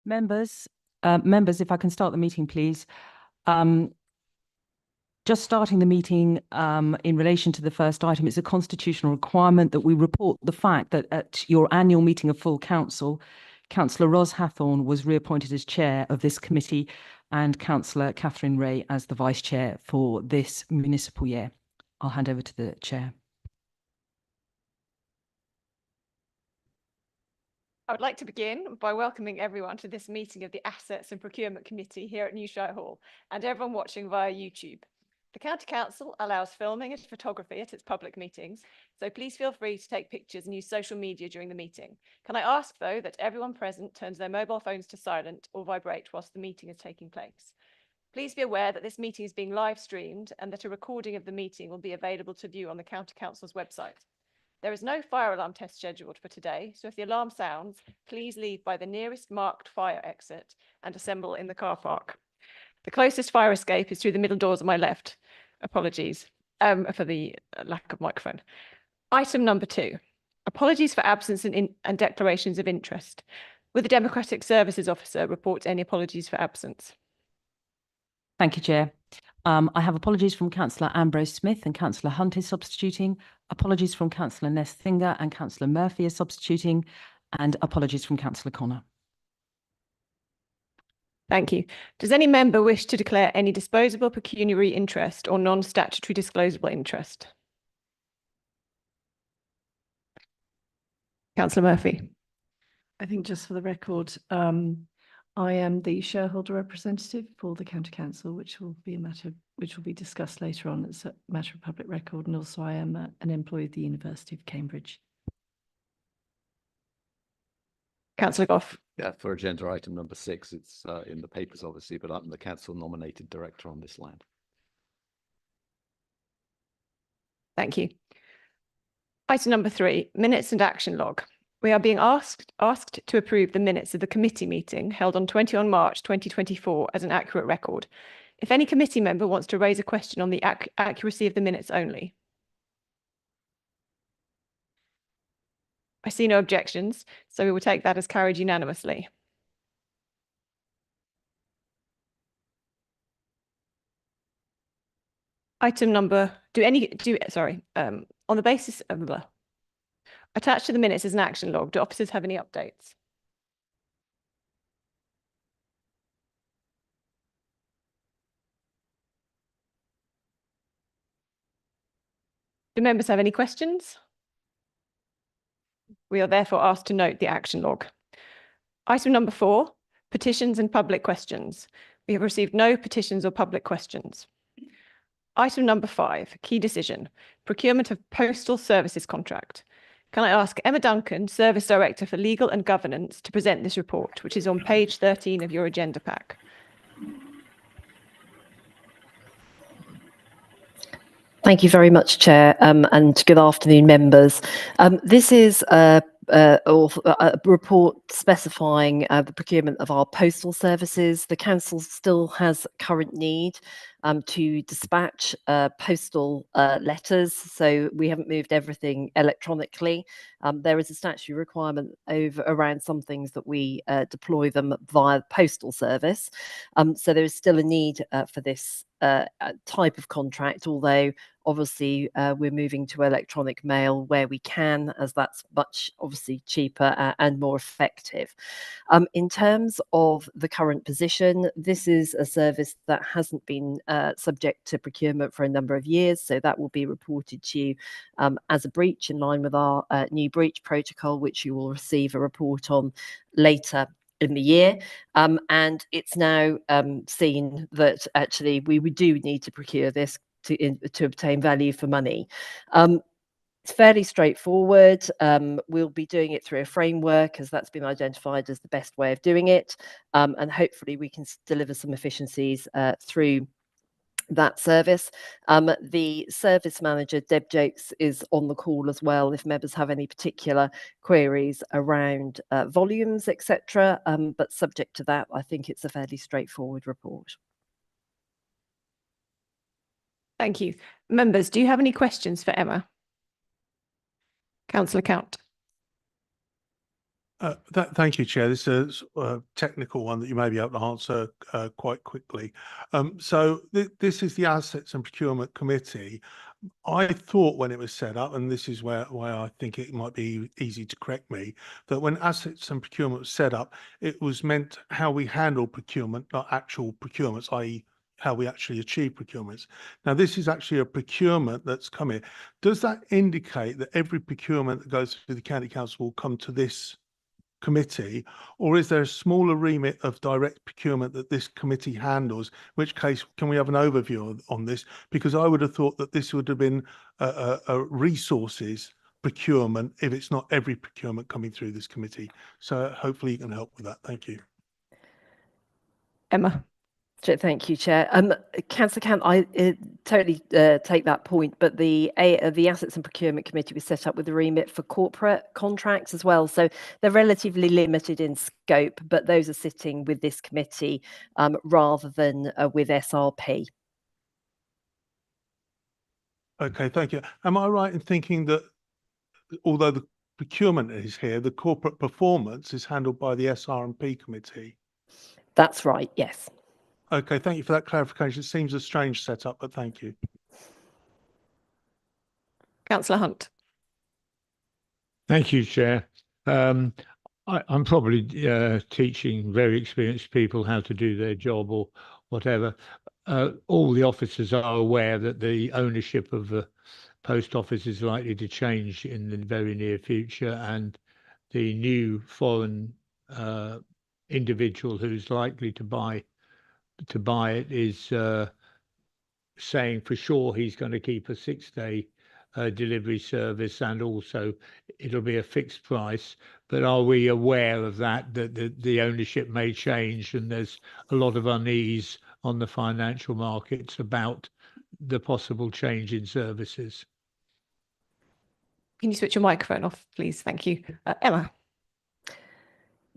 Members, if I can start the meeting, please. Just starting the meeting in relation to the first item, it's a constitutional requirement that we report the fact that at your annual meeting of full council, Councillor Ros Hathorn was reappointed as chair of this committee and Councillor Catherine Ray as the vice chair for this municipal year. I'll hand over to the chair. I would like to begin by welcoming everyone to this meeting of the Assets and Procurement Committee here at Newshire Hall and everyone watching via YouTube. The County Council allows filming and photography at its public meetings, so please feel free to take pictures and use social media during the meeting. Can I ask, though, that everyone present turns their mobile phones to silent or vibrate whilst the meeting is taking place. Please be aware that this meeting is being live streamed and that a recording of the meeting will be available to view on the County Council's website. There is no fire alarm test scheduled for today, so if the alarm sounds, please leave by the nearest marked fire exit and assemble in the car park. The closest fire escape is through the middle doors on my left. Apologies for the lack of microphone. Item number 2, apologies for absence and declarations of interest. Will the Democratic Services Officer report any apologies for absence? Thank you, Chair. I have apologies from Councillor Ambrose Smith and Councillor Hunt is substituting, apologies from Councillor Ness Thinger and Councillor Murphy is substituting, and apologies from Councillor Connor. Thank you. Does any member wish to declare any disposable pecuniary interest or non-statutory disclosable interest? Councillor Murphy. I think just for the record, I am the shareholder representative for the County Council, which will be a matter which will be discussed later on. It's a matter of public record, and also I am an employee of the University of Cambridge. Councillor Gough. Yeah, for agenda item number 6, it's in the papers, obviously, but I'm the council nominated director on this land. Thank you. Item number 3, minutes and action log. We are being asked to approve the minutes of the committee meeting held on 21 March 2024 as an accurate record. If any committee member wants to raise a question on the accuracy of the minutes only. I see no objections, so we will take that as carried unanimously. Item number, on the basis of attached to the minutes is an action log. Do officers have any updates? Do members have any questions? We are therefore asked to note the action log. Item number 4, petitions and public questions. We have received no petitions or public questions. Item number 5, key decision, procurement of postal services contract. Can I ask Emma Duncan, Service Director for Legal and Governance, to present this report, which is on page 13 of your agenda pack. Thank you very much, Chair, and good afternoon, members. This is a report specifying the procurement of our postal services. The Council still has current need to dispatch postal letters, so we haven't moved everything electronically. There is a statutory requirement around some things that we deploy them via the postal service. So there is still a need for this type of contract, although obviously we're moving to electronic mail where we can, as that's much obviously cheaper and more effective. In terms of the current position, this is a service that hasn't been subject to procurement for a number of years, so that will be reported to you as a breach in line with our new breach protocol, which you will receive a report on later in the year, and it's now seen that actually we do need to procure this to obtain value for money. It's fairly straightforward. We'll be doing it through a framework, as that's been identified as the best way of doing it, and hopefully we can deliver some efficiencies through that service. The service manager, Deb Jakes, is on the call as well if members have any particular queries around volumes, etc. But subject to that, I think it's a fairly straightforward report. Thank you. Members, do you have any questions for Emma? Councillor Count. Thank you, Chair. This is a technical one that you may be able to answer quite quickly. So this is the Assets and Procurement Committee. I thought when it was set up, and this is why I think it might be easy to correct me, that when Assets and Procurement was set up, it was meant how we handle procurement, not actual procurements, i.e. how we actually achieve procurements. Now, this is actually a procurement that's come in. Does that indicate that every procurement that goes through the County Council will come to this committee, or is there a smaller remit of direct procurement that this committee handles? In which case, can we have an overview on this? Because I would have thought that this would have been a resources procurement if it's not every procurement coming through this committee. So hopefully you can help with that. Thank you. Emma. Thank you, Chair. Councillor Camp, I totally take that point, but the Assets and Procurement Committee was set up with the remit for corporate contracts as well. So they're relatively limited in scope, but those are sitting with this committee rather than with SRP. Okay, thank you. Am I right in thinking that although the procurement is here, the corporate performance is handled by the SR&P committee? That's right, yes. Okay, thank you for that clarification. It seems a strange setup, but thank you. Councillor Hunt. Thank you, Chair. I'm probably teaching very experienced people how to do their job or whatever. All the officers are aware that the ownership of the post office is likely to change in the very near future, and the new foreign individual who's likely to buy it is saying for sure he's going to keep a 6-day delivery service, and also it'll be a fixed price. But are we aware of that the ownership may change, and there's a lot of unease on the financial markets about the possible change in services? Can you switch your microphone off, please? Thank you. Emma.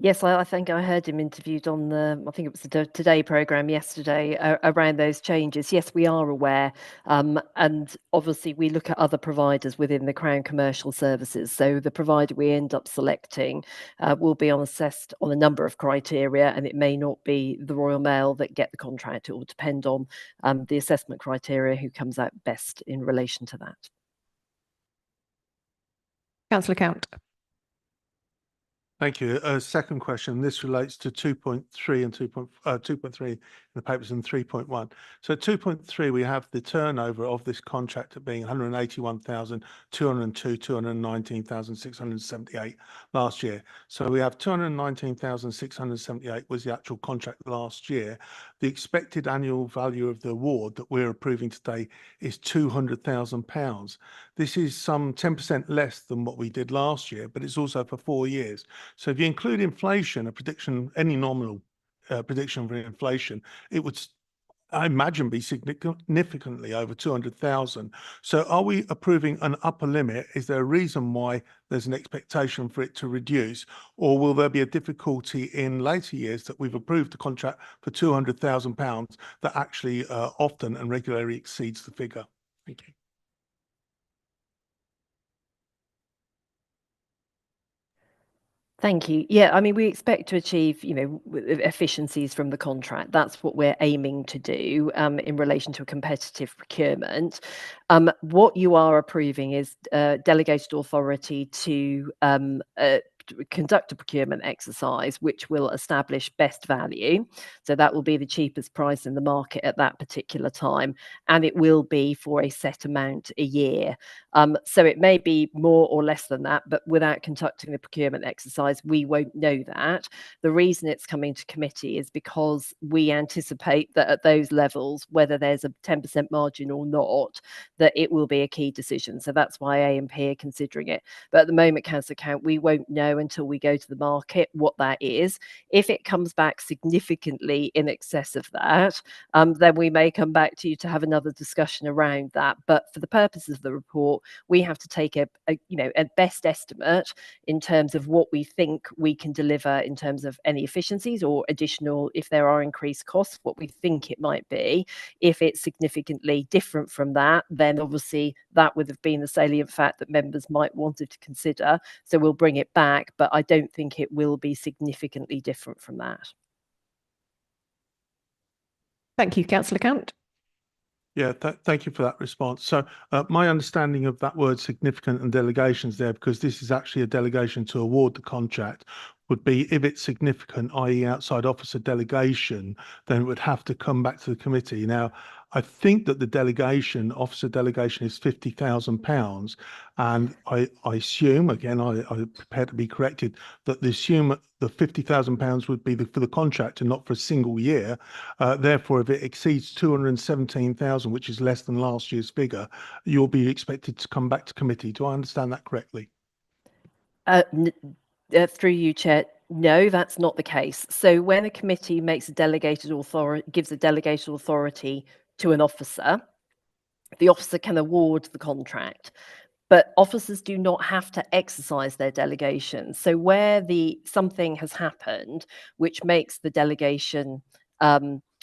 Yes, I think I heard him interviewed on I think it was the Today programme yesterday around those changes. Yes, we are aware. And obviously we look at other providers within the Crown Commercial Services. So the provider we end up selecting will be assessed on a number of criteria, and it may not be the Royal Mail that get the contract. It will depend on the assessment criteria, who comes out best in relation to that. Councillor Count. Thank you. Second question. This relates to 2.3 and 2.3 in the papers and 3.1. So 2.3, we have the turnover of this contract at being 181,202, 219,678 last year. So we have 219,678 was the actual contract last year. The expected annual value of the award that we're approving today is £200,000. This is some 10% less than what we did last year, but it's also for 4 years. So if you include inflation, a prediction, any nominal prediction for inflation, it would, I imagine, be significantly over 200,000. So are we approving an upper limit? Is there a reason why there's an expectation for it to reduce? Or will there be a difficulty in later years that we've approved a contract for £200,000 that actually often and regularly exceeds the figure? Thank you. Thank you. Yeah, I mean, we expect to achieve, efficiencies from the contract. That's what we're aiming to do in relation to a competitive procurement. What you are approving is delegated authority to conduct a procurement exercise which will establish best value. So that will be the cheapest price in the market at that particular time, and it will be for a set amount a year. So it may be more or less than that, but without conducting the procurement exercise, we won't know that. The reason it's coming to committee is because we anticipate that at those levels, whether there's a 10% margin or not, that it will be a key decision. So that's why A&P are considering it. But at the moment, Councillor Count, we won't know until we go to the market what that is. If it comes back significantly in excess of that, then we may come back to you to have another discussion around that. But for the purposes of the report, report. We have to take a best estimate in terms of what we think we can deliver in terms of any efficiencies or additional, if there are increased costs, what we think it might be. If it's significantly different from that, then obviously that would have been the salient fact that members might wanted to consider. So we'll bring it back, but I don't think it will be significantly different from that. Thank you, Councillor Count. Yeah, thank you for that response. So my understanding of that word significant and delegations there, because this is actually a delegation to award the contract, would be if it's significant, i.e. outside officer delegation, then it would have to come back to the committee. Now, I think that the officer delegation is £50,000. And I assume, again, I'm prepared to be corrected, that the £50,000 would be for the contract and not for a single year. Therefore, if it exceeds 217,000, which is less than last year's figure, you'll be expected to come back to committee. Do I understand that correctly? Through you, Chair, no, that's not the case. So when a committee gives a delegated authority to an officer, the officer can award the contract. But officers do not have to exercise their delegation. So where something has happened which makes the delegation,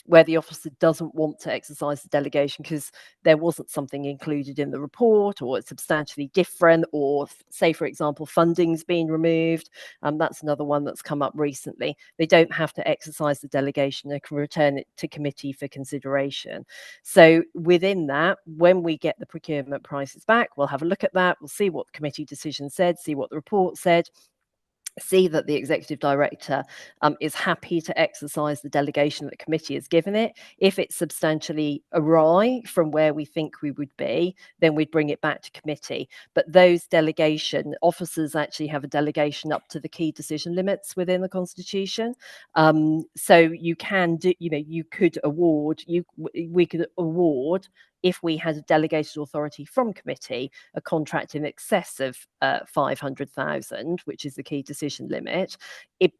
where the officer doesn't want to exercise the delegation because there wasn't something included in the report, or it's substantially different, or say, for example, funding's been removed, that's another one that's come up recently. They don't have to exercise the delegation. They can return it to committee for consideration. So within that, when we get the procurement prices back, we'll have a look at that. We'll see what the committee decision said, see what the report said, see that the executive director is happy to exercise the delegation that the committee has given it. If it's substantially awry from where we think we would be, then we'd bring it back to committee. But those delegation officers actually have a delegation up to the key decision limits within the Constitution. So you can do, we could award, if we had a delegated authority from committee, a contract in excess of 500,000, which is the key decision limit.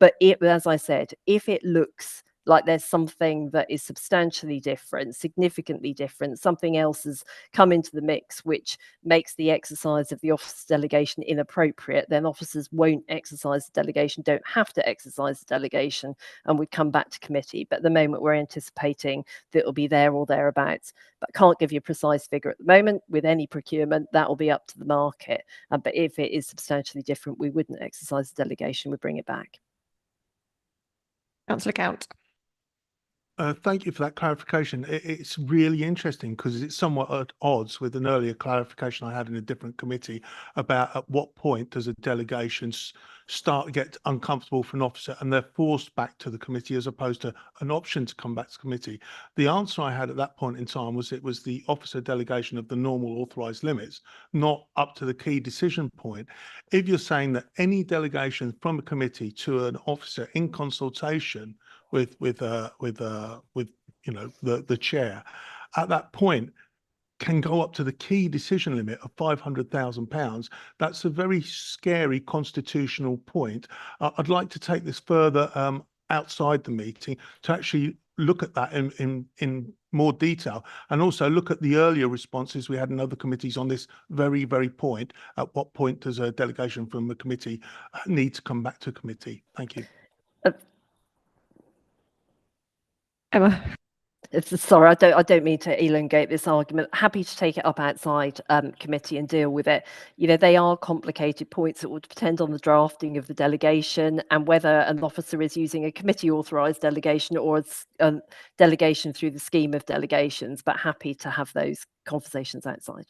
But as I said, if it looks like there's something that is substantially different, significantly different, something else has come into the mix which makes the exercise of the officer's delegation inappropriate, then officers won't exercise the delegation, don't have to exercise the delegation, and would come back to committee. But at the moment, we're anticipating that it'll be there or thereabouts. But I can't give you a precise figure at the moment. With any procurement, that will be up to the market. But if it is substantially different, we wouldn't exercise the delegation, we'd bring it back. Councillor Count. Thank you for that clarification. It's really interesting because it's somewhat at odds with an earlier clarification I had in a different committee about at what point does a delegation start to get uncomfortable for an officer and they're forced back to the committee as opposed to an option to come back to committee. The answer I had at that point in time was it was the officer delegation of the normal authorised limits, not up to the key decision point. If you're saying that any delegation from a committee to an officer in consultation with the chair at that point can go up to the key decision limit of £500,000. That's a very scary constitutional point. I'd like to take this further outside the meeting to actually look at that in more detail, and also look at the earlier responses we had in other committees on this very point. At what point does a delegation from the committee need to come back to committee? Thank you. Emma. Sorry, I don't mean to elongate this argument. Happy to take it up outside committee and deal with it. They are complicated points that would depend on the drafting of the delegation and whether an officer is using a committee authorised delegation or a delegation through the scheme of delegations, but happy to have those conversations outside.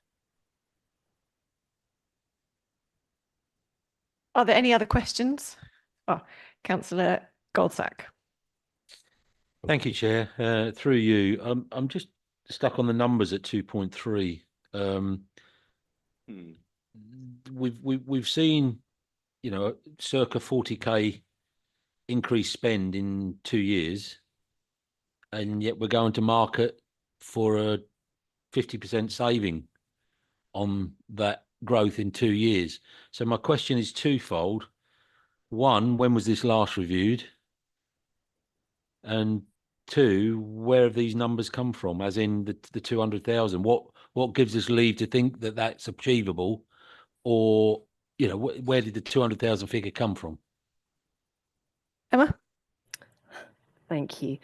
Are there any other questions? Oh, Councillor Goldsack. Thank you, Chair. Through you, I'm just stuck on the numbers at 2.3. We've seen, circa 40k increased spend in 2 years, and yet we're going to market for a 50% saving on that growth in 2 years. So my question is twofold. One, when was this last reviewed? And two, where have these numbers come from? As in the 200,000. What gives us leave to think that that's achievable, or where did the 200,000 figure come from? Emma? Thank you.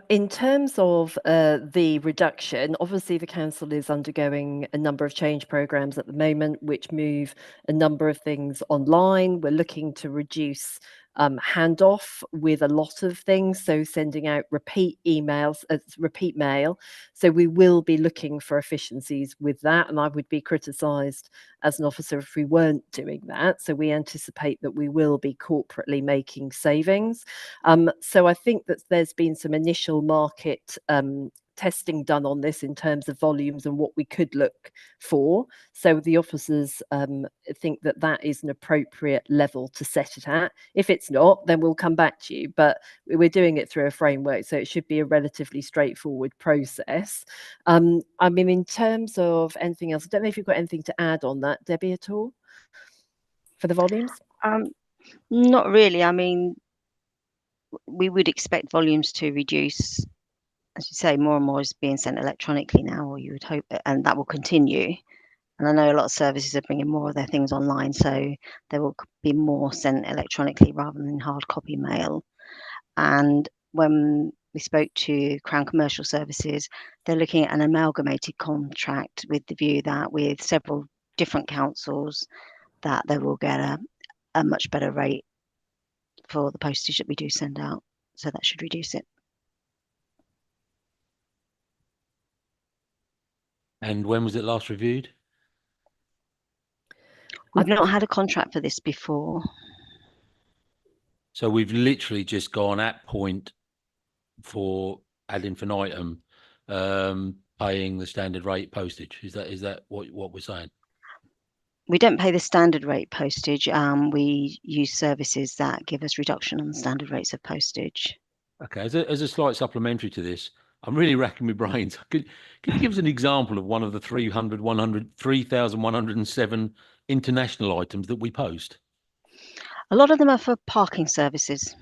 In terms of the reduction, obviously the council is undergoing a number of change programs at the moment, which move a number of things online. We're looking to reduce handoff with a lot of things, so sending out repeat emails, repeat mail. So we will be looking for efficiencies with that, and I would be criticised as an officer if we weren't doing that. So we anticipate that we will be corporately making savings. So I think that there's been some initial market testing done on this in terms of volumes and what we could look for. So the officers think that that is an appropriate level to set it at. If it's not, then we'll come back to you. But we're doing it through a framework, so it should be a relatively straightforward process. I mean, in terms of anything else, I don't know if you've got anything to add on that, Debbie, at all, for the volumes? Not really. I mean, we would expect volumes to reduce. As you say, more and more is being sent electronically now, or you would hope, and that will continue. And I know a lot of services are bringing more of their things online, so there will be more sent electronically rather than hard copy mail. And when we spoke to Crown Commercial Services, they're looking at an amalgamated contract with the view that with several different councils, that they will get a much better rate for the postage that we do send out. So that should reduce it. And when was it last reviewed? We've not had a contract for this before. So we've literally just gone at point for ad infinitum, paying the standard rate postage. Is that what we're saying? We don't pay the standard rate postage. We use services that give us reduction on the standard rates of postage. Okay, as a slight supplementary to this, I'm really racking my brains. Could you give us an example of one of the 3,107 international items that we post? A lot of them are for parking services.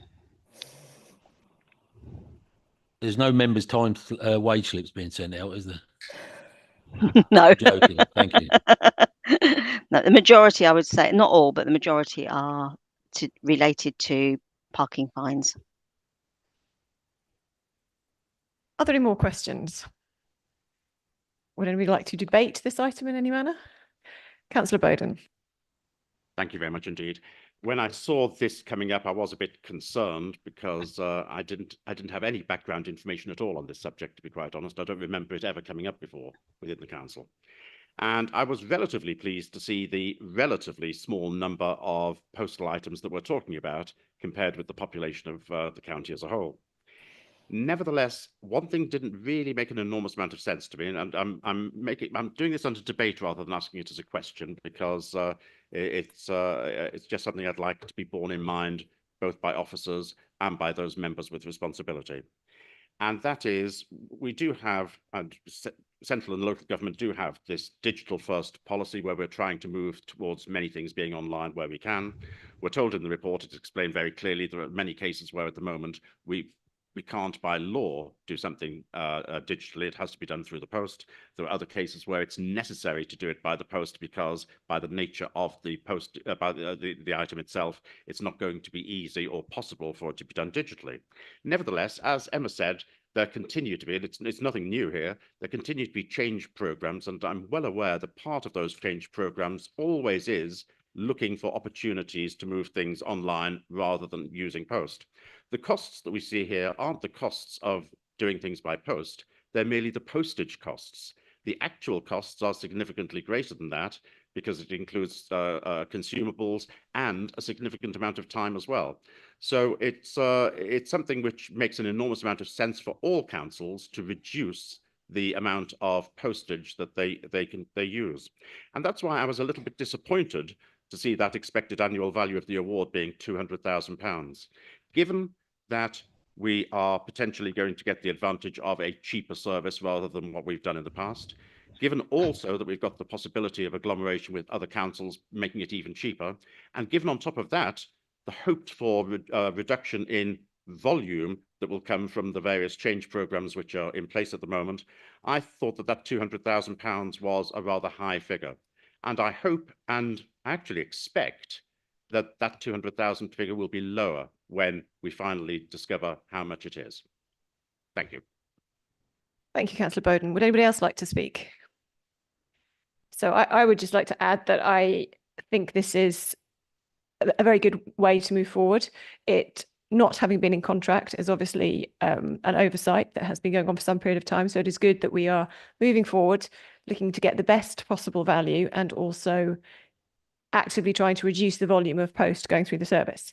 There's no members' time wage slips being sent out, is there? No. I'm joking. Thank you. No, the majority, I would say, not all, but the majority are related to parking fines. Are there any more questions? Would anybody like to debate this item in any manner? Councillor Bowden. Thank you very much indeed. When I saw this coming up, I was a bit concerned because I didn't have any background information at all on this subject, to be quite honest. I don't remember it ever coming up before within the council. And I was relatively pleased to see the relatively small number of postal items that we're talking about compared with the population of the county as a whole. Nevertheless, one thing didn't really make an enormous amount of sense to me, and I'm doing this under debate rather than asking it as a question, because it's just something I'd like to be borne in mind both by officers and by those members with responsibility. And that is, we do have, and central and local government do have, this digital first policy where we're trying to move towards many things being online where we can. We're told in the report, it's explained very clearly, there are many cases where at the moment we can't by law do something digitally. It has to be done through the post. There are other cases where it's necessary to do it by the post because by the nature of the post, by the item itself, it's not going to be easy or possible for it to be done digitally. Nevertheless, as Emma said, there continue to be, and it's nothing new here, there continue to be change programs, and I'm well aware that part of those change programs always is looking for opportunities to move things online rather than using post. The costs that we see here aren't the costs of doing things by post, they're merely the postage costs. The actual costs are significantly greater than that because it includes consumables and a significant amount of time as well. So it's something which makes an enormous amount of sense for all councils to reduce the amount of postage that they use. And that's why I was a little bit disappointed to see that expected annual value of the award being £200,000. Given that we are potentially going to get the advantage of a cheaper service rather than what we've done in the past, given also that we've got the possibility of agglomeration with other councils making it even cheaper, and given on top of that, the hoped for reduction in volume that will come from the various change programs which are in place at the moment, I thought that £200,000 was a rather high figure. And I hope and actually expect that that 200,000 figure will be lower when we finally discover how much it is. Thank you. Thank you, Councillor Bowden. Would anybody else like to speak? So I would just like to add that I think this is a very good way to move forward. It not having been in contract is obviously an oversight that has been going on for some period of time. So it is good that we are moving forward, looking to get the best possible value and also actively trying to reduce the volume of post going through the service.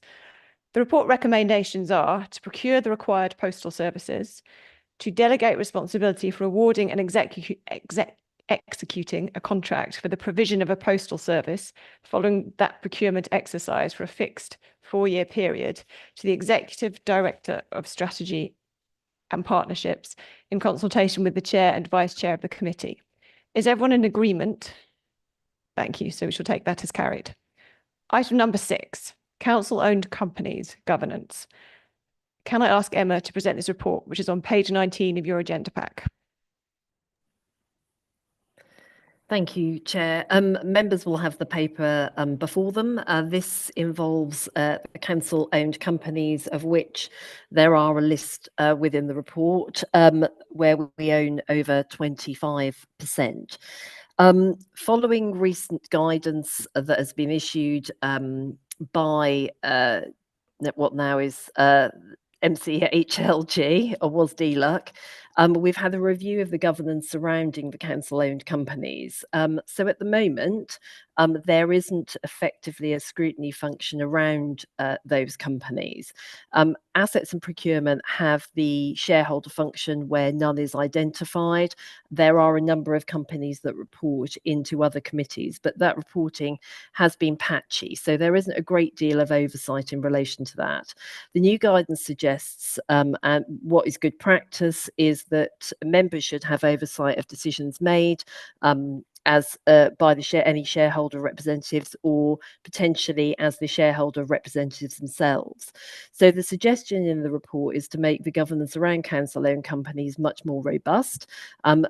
The report recommendations are to procure the required postal services, to delegate responsibility for awarding and executing a contract for the provision of a postal service following that procurement exercise for a fixed 4-year period to the Executive Director of Strategy and Partnerships in consultation with the Chair and Vice Chair of the committee. Is everyone in agreement? Thank you. So we shall take that as carried. Item number 6, council-owned companies governance. Can I ask Emma to present this report, which is on page 19 of your agenda pack? Thank you, Chair. Members will have the paper before them. This involves council-owned companies, of which there are a list within the report where we own over 25%. Following recent guidance that has been issued by what now is MCHLG, or was DLUC, we've had a review of the governance surrounding the council-owned companies. So at the moment, there isn't effectively a scrutiny function around those companies. Assets and procurement have the shareholder function where none is identified. There are a number of companies that report into other committees, but that reporting has been patchy. So there isn't a great deal of oversight in relation to that. The new guidance suggests, and what is good practice, is that members should have oversight of decisions made as by any shareholder representatives, or potentially as the shareholder representatives themselves. So the suggestion in the report is to make the governance around council-owned companies much more robust.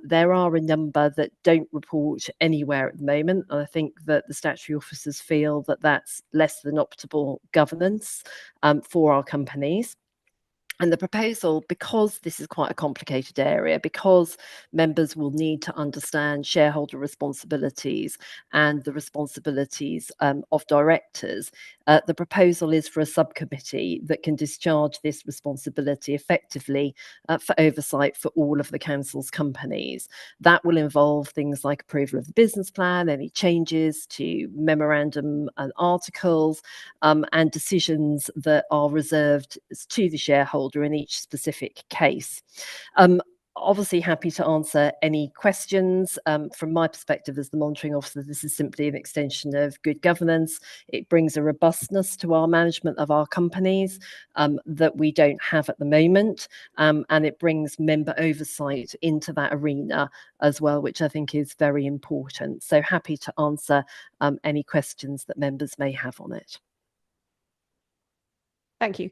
There are a number that don't report anywhere at the moment, and I think that the statutory officers feel that that's less than optimal governance for our companies. And the proposal, because this is quite a complicated area, because members will need to understand shareholder responsibilities and the responsibilities of directors, the proposal is for a subcommittee that can discharge this responsibility effectively for oversight for all of the council's companies. That will involve things like approval of the business plan, any changes to memorandum and articles, and decisions that are reserved to the shareholder in each specific case. Obviously happy to answer any questions. From my perspective as the monitoring officer, this is simply an extension of good governance. It brings a robustness to our management of our companies that we don't have at the moment, and it brings member oversight into that arena as well, which I think is very important. So happy to answer any questions that members may have on it. Thank you.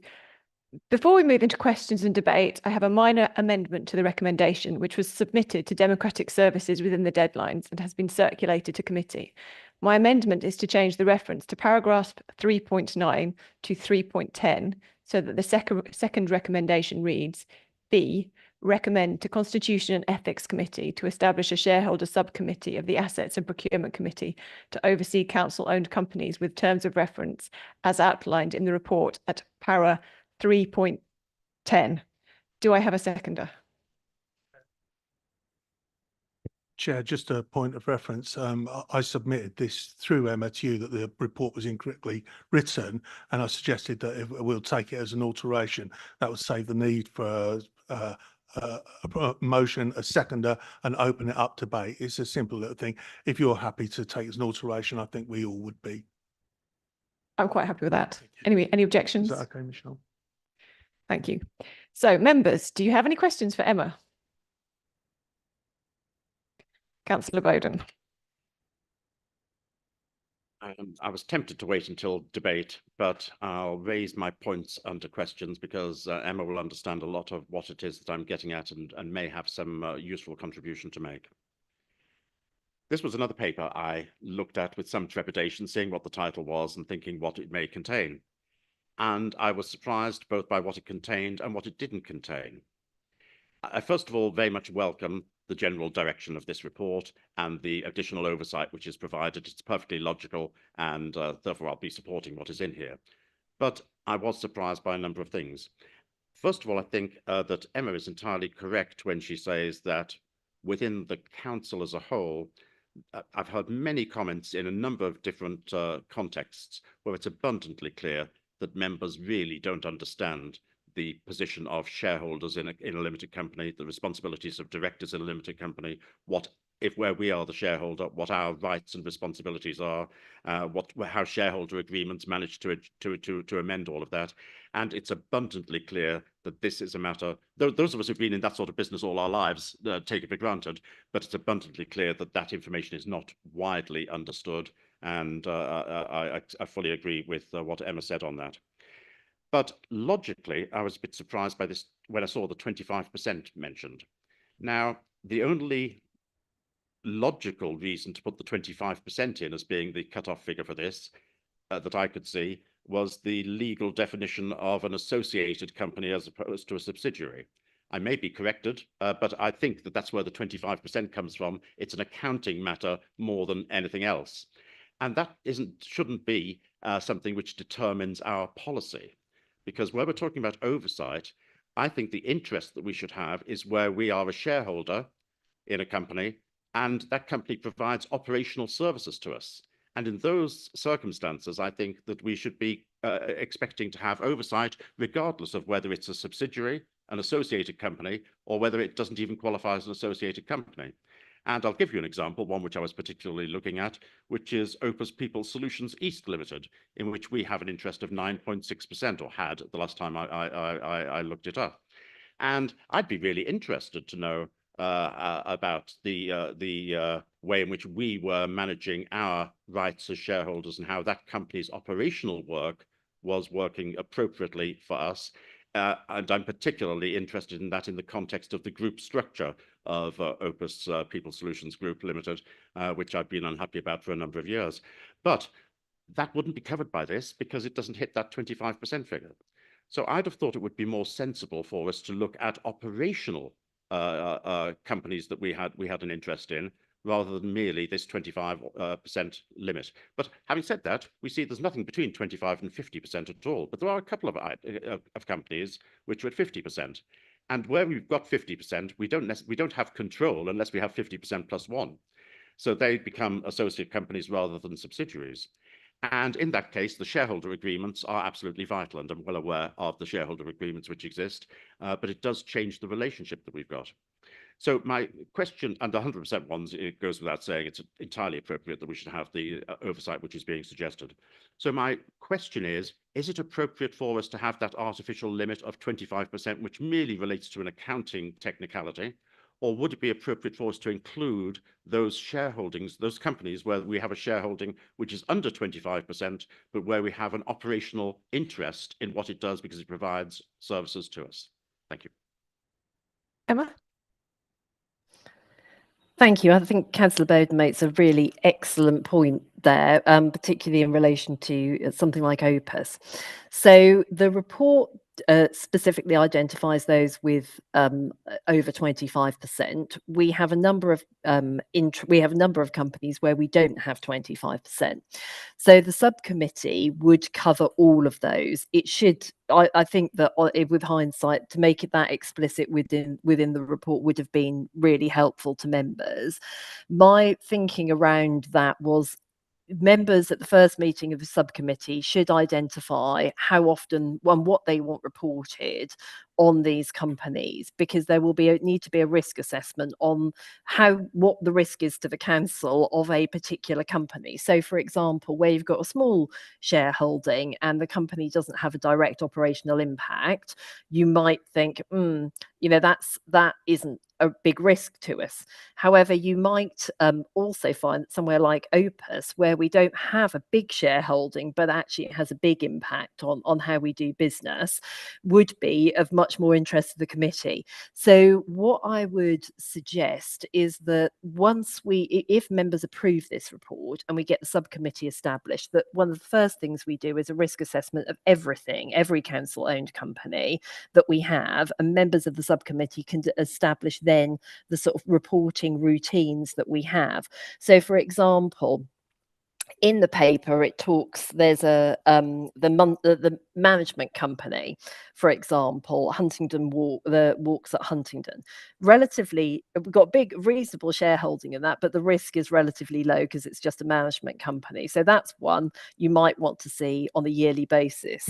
Before we move into questions and debate, I have a minor amendment to the recommendation, which was submitted to Democratic Services within the deadlines and has been circulated to committee. My amendment is to change the reference to paragraph 3.9 to 3.10 so that the second recommendation reads, B, recommend to Constitution and Ethics Committee to establish a shareholder subcommittee of the Assets and Procurement Committee to oversee council-owned companies with terms of reference as outlined in the report at para 3.10. Do I have a seconder? Chair, just a point of reference. I submitted this through Emma to you that the report was incorrectly written, and I suggested that if we'll take it as an alteration, that would save the need for a motion, a seconder, and open it up to debate. It's a simple little thing. If you're happy to take it as an alteration, I think we all would be. I'm quite happy with that. Anyway, any objections? Is that okay, Michelle? Thank you. So, members, do you have any questions for Emma? Councillor Bowden. I was tempted to wait until debate, but I'll raise my points under questions because Emma will understand a lot of what it is that I'm getting at and may have some useful contribution to make. This was another paper I looked at with some trepidation, seeing what the title was and thinking what it may contain. And I was surprised both by what it contained and what it didn't contain. I first of all very much welcome the general direction of this report and the additional oversight which is provided. It's perfectly logical, and therefore I'll be supporting what is in here. But I was surprised by a number of things. First of all, I think that Emma is entirely correct when she says that within the council as a whole, I've heard many comments in a number of different contexts where it's abundantly clear that members really don't understand the position of shareholders in a limited company, the responsibilities of directors in a limited company, where we are the shareholder, what our rights and responsibilities are, how shareholder agreements manage to amend all of that. And it's abundantly clear that this is a matter, those of us who've been in that sort of business all our lives take it for granted, but it's abundantly clear that that information is not widely understood. And I fully agree with what Emma said on that. But logically, I was a bit surprised by this when I saw the 25% mentioned. Now, the only logical reason to put the 25% in as being the cutoff figure for this that I could see was the legal definition of an associated company as opposed to a subsidiary. I may be corrected, but I think that that's where the 25% comes from. It's an accounting matter more than anything else. And that shouldn't be something which determines our policy. Because where we're talking about oversight, I think the interest that we should have is where we are a shareholder in a company and that company provides operational services to us. And in those circumstances, I think that we should be expecting to have oversight regardless of whether it's a subsidiary, an associated company, or whether it doesn't even qualify as an associated company. And I'll give you an example, one which I was particularly looking at, which is Opus People Solutions East Limited, in which we have an interest of 9.6%, or had the last time I looked it up. And I'd be really interested to know about the way in which we were managing our rights as shareholders and how that company's operational work was working appropriately for us. And I'm particularly interested in that in the context of the group structure of Opus People Solutions Group Limited, which I've been unhappy about for a number of years. But that wouldn't be covered by this because it doesn't hit that 25% figure. So I'd have thought it would be more sensible for us to look at operational companies that we had an interest in, rather than merely this 25% limit. But having said that, we see there's nothing between 25 and 50% at all. But there are a couple of companies which are at 50%. And where we've got 50%, we don't have control unless we have 50% plus one. So they become associate companies rather than subsidiaries. And in that case, the shareholder agreements are absolutely vital, and I'm well aware of the shareholder agreements which exist, but it does change the relationship that we've got. So my question, and the 100% ones, it goes without saying, it's entirely appropriate that we should have the oversight which is being suggested. So my question is it appropriate for us to have that artificial limit of 25%, which merely relates to an accounting technicality? Or would it be appropriate for us to include those shareholdings, those companies where we have a shareholding which is under 25%, but where we have an operational interest in what it does because it provides services to us? Thank you. Emma? Thank you. I think Councillor Bowden makes a really excellent point there, particularly in relation to something like Opus. So the report specifically identifies those with over 25%. We have a number of companies where we don't have 25%. So the subcommittee would cover all of those. It should, I think that with hindsight, to make it that explicit within the report would have been really helpful to members. My thinking around that was members at the first meeting of the subcommittee should identify how often and what they want reported on these companies, because there will need to be a risk assessment on what the risk is to the council of a particular company. So, for example, where you've got a small shareholding and the company doesn't have a direct operational impact, you might think, that isn't a big risk to us. However, you might also find that somewhere like Opus, where we don't have a big shareholding, but actually it has a big impact on how we do business, would be of much more interest to the committee. So what I would suggest is that if members approve this report and we get the subcommittee established, that one of the first things we do is a risk assessment of every council-owned company that we have, and members of the subcommittee can establish then the sort of reporting routines that we have. So, for example, in the paper, it talks, there's the management company, for example, the Walks at Huntingdon. Relatively, we've got big, reasonable shareholding in that, but the risk is relatively low because it's just a management company. So that's one you might want to see on a yearly basis.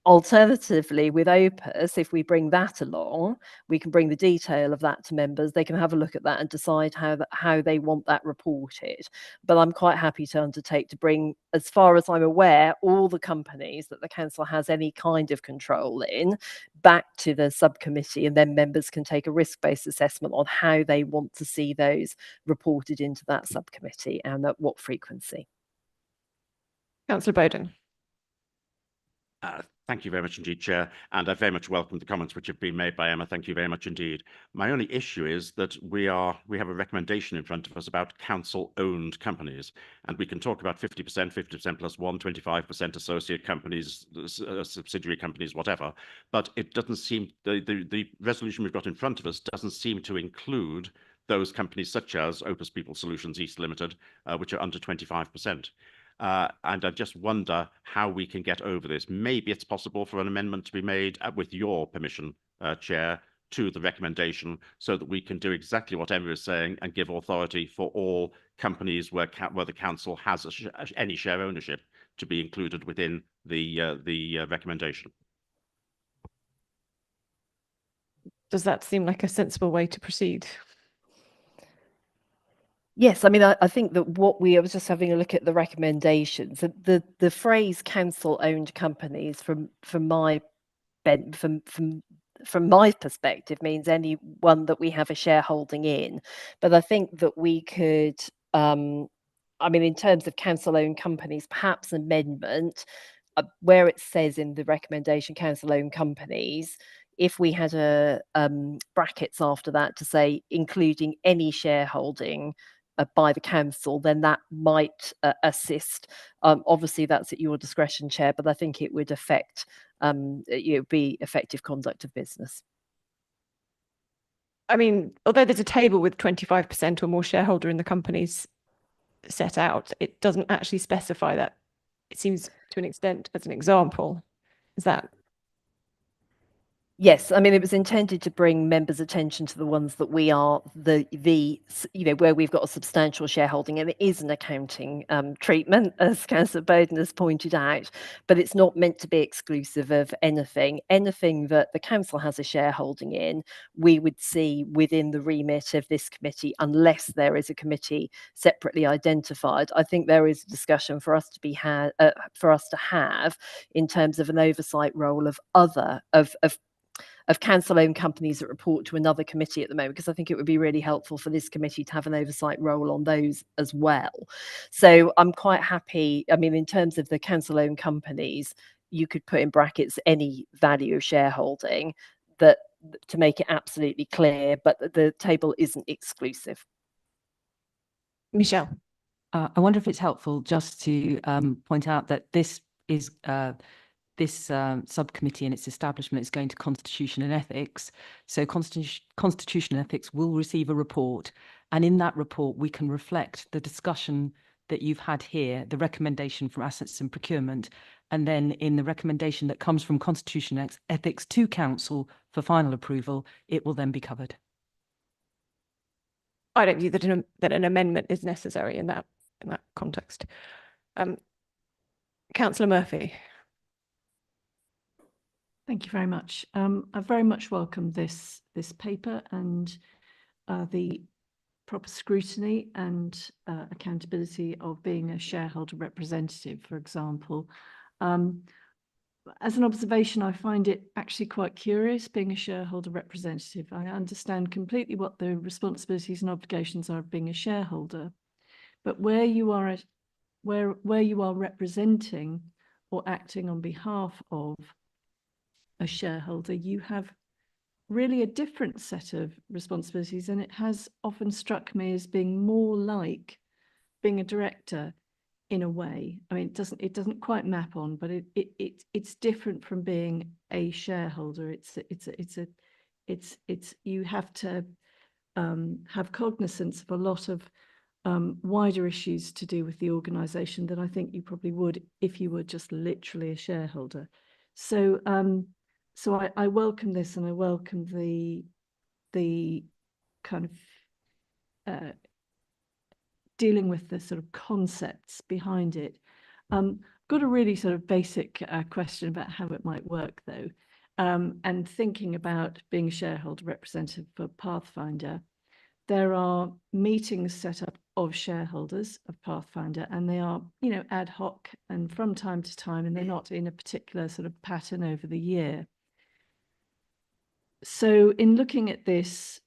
Alternatively, with Opus, if we bring that along, we can bring the detail of that to members. They can have a look at that and decide how they want that reported. But I'm quite happy to undertake to bring, as far as I'm aware, all the companies that the council has any kind of control in back to the subcommittee, and then members can take a risk-based assessment on how they want to see those reported into that subcommittee and at what frequency. Councillor Bowden. Thank you very much indeed, Chair, and I very much welcome the comments which have been made by Emma. Thank you very much indeed. My only issue is that we have a recommendation in front of us about council-owned companies, and we can talk about 50%, 50% plus one, 25% associate companies, subsidiary companies, whatever, but it doesn't seem, the resolution we've got in front of us doesn't seem to include those companies such as Opus People Solutions East Limited, which are under 25%. And I just wonder how we can get over this. Maybe it's possible for an amendment to be made with your permission, Chair, to the recommendation, so that we can do exactly what Emma is saying and give authority for all companies where the council has any share ownership to be included within the recommendation. Does that seem like a sensible way to proceed? Yes, I mean, I think that I was just having a look at the recommendations. The phrase council-owned companies, from my perspective, means anyone that we have a shareholding in. But I think that we could, in terms of council-owned companies, perhaps amendment where it says in the recommendation council-owned companies, if we had a brackets after that to say including any shareholding by the council, then that might assist. Obviously, that's at your discretion, Chair, but I think it would be effective conduct of business. I mean, although there's a table with 25% or more shareholder in the companies set out, it doesn't actually specify that. It seems to an extent as an example. Is that? Yes, I mean, it was intended to bring members' attention to the ones that we are where we've got a substantial shareholding, and it is an accounting treatment, as Councillor Bowden has pointed out, but it's not meant to be exclusive of anything. Anything that the council has a shareholding in, we would see within the remit of this committee, unless there is a committee separately identified. I think there is a discussion for us to have in terms of an oversight role of council-owned companies that report to another committee at the moment, because I think it would be really helpful for this committee to have an oversight role on those as well. So I'm quite happy. I mean, in terms of the council-owned companies, you could put in brackets any value of shareholding to make it absolutely clear, but the table isn't exclusive. Michelle. I wonder if it's helpful just to point out that this subcommittee and its establishment is going to Constitution and Ethics. So Constitution and Ethics will receive a report, and in that report we can reflect the discussion that you've had here, the recommendation from Assets and Procurement, and then in the recommendation that comes from Constitution and Ethics to Council for final approval, it will then be covered. I don't view that an amendment is necessary in that context. Councillor Murphy. Thank you very much. I very much welcome this paper and the proper scrutiny and accountability of being a shareholder representative, for example. As an observation, I find it actually quite curious being a shareholder representative. I understand completely what the responsibilities and obligations are of being a shareholder, but where you are representing or acting on behalf of a shareholder, you have really a different set of responsibilities, and it has often struck me as being more like being a director in a way. I mean, it doesn't quite map on, but it's different from being a shareholder. It's you have to have cognizance of a lot of wider issues to do with the organization than I think you probably would if you were just literally a shareholder. So I welcome this, and I welcome the kind of dealing with the sort of concepts behind it. Got a really sort of basic question about how it might work, though, and thinking about being a shareholder representative for Pathfinder. There are meetings set up of shareholders of Pathfinder, and they are, you know, ad hoc and from time to time, and they're not in a particular sort of pattern over the year. So in looking at this,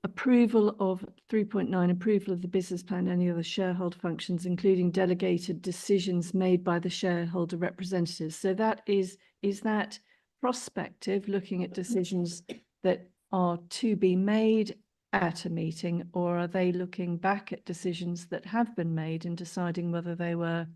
approval of 3.9, approval of the business plan, any other shareholder functions, including delegated decisions made by the shareholder representatives. So that is that prospective, looking at decisions that are to be made at a meeting, or are they looking back at decisions that have been made and deciding whether they were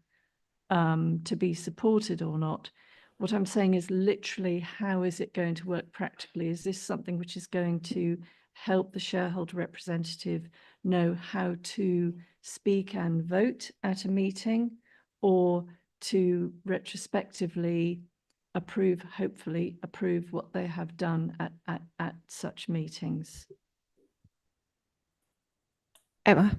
to be supported or not? What I'm saying is literally, how is it going to work practically? Is this something which is going to help the shareholder representative know how to speak and vote at a meeting, or to retrospectively approve, hopefully approve what they have done at such meetings? Emma?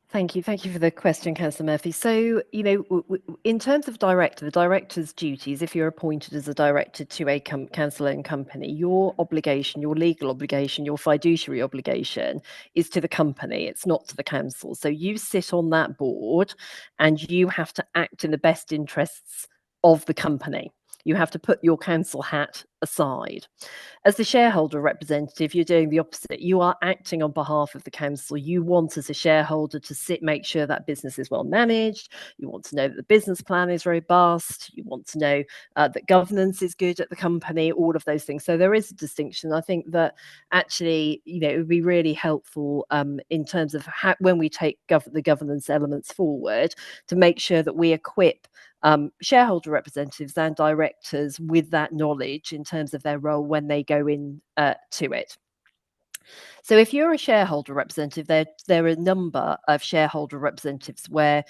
Thank you. Thank you for the question, Councillor Murphy. So, you know, in terms of the director's duties, if you're appointed as a director to a council-owned company, your obligation, your legal obligation, your fiduciary obligation is to the company. It's not to the council. So you sit on that board and you have to act in the best interests of the company. You have to put your council hat aside. As the shareholder representative, you're doing the opposite. You are acting on behalf of the council. You want, as a shareholder, to make sure that business is well managed. You want to know that the business plan is robust. You want to know that governance is good at the company, all of those things. So there is a distinction. I think that actually, you know, it would be really helpful in terms of how, when we take the governance elements forward, to make sure that we equip shareholder representatives and directors with that knowledge in terms of their role when they go in to it. So if you're a shareholder representative, there are a number of shareholder representatives where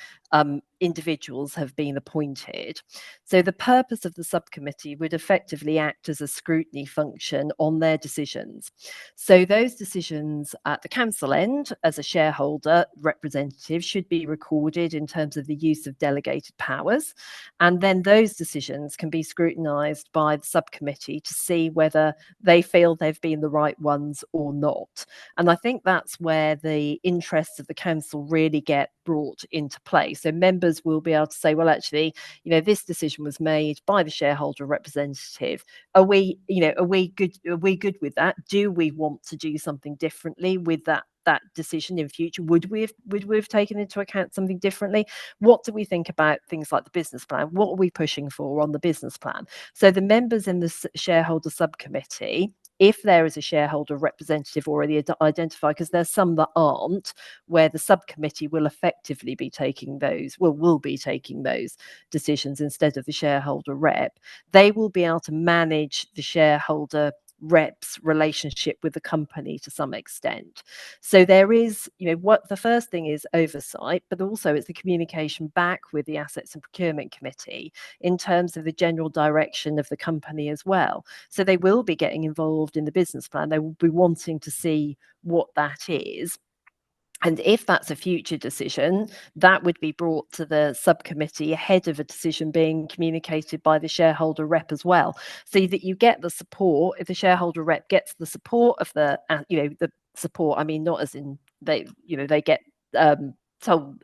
individuals have been appointed. So the purpose of the subcommittee would effectively act as a scrutiny function on their decisions. So those decisions at the council end, as a shareholder representative, should be recorded in terms of the use of delegated powers. And then those decisions can be scrutinised by the subcommittee to see whether they feel they've been the right ones or not. And I think that's where the interests of the council really get brought into play. So members will be able to say, well, actually, you know, this decision was made by the shareholder representative. Are we good? Are we good with that? Do we want to do something differently with that decision in future? Would we have taken into account something differently? What do we think about things like the business plan? What are we pushing for on the business plan? So the members in the shareholder subcommittee, if there is a shareholder representative already identified, because there's some that aren't, where the subcommittee will effectively be taking those, will be taking those decisions instead of the shareholder rep, they will be able to manage the shareholder rep's relationship with the company to some extent. So there is, you know, what the first thing is oversight, but also it's the communication back with the Assets and Procurement Committee in terms of the general direction of the company as well. So they will be getting involved in the business plan. They will be wanting to see what that is. And if that's a future decision, that would be brought to the subcommittee ahead of a decision being communicated by the shareholder rep as well, so that you get the support. If the shareholder rep gets the support of the, the support, I mean, not as in they, they get told,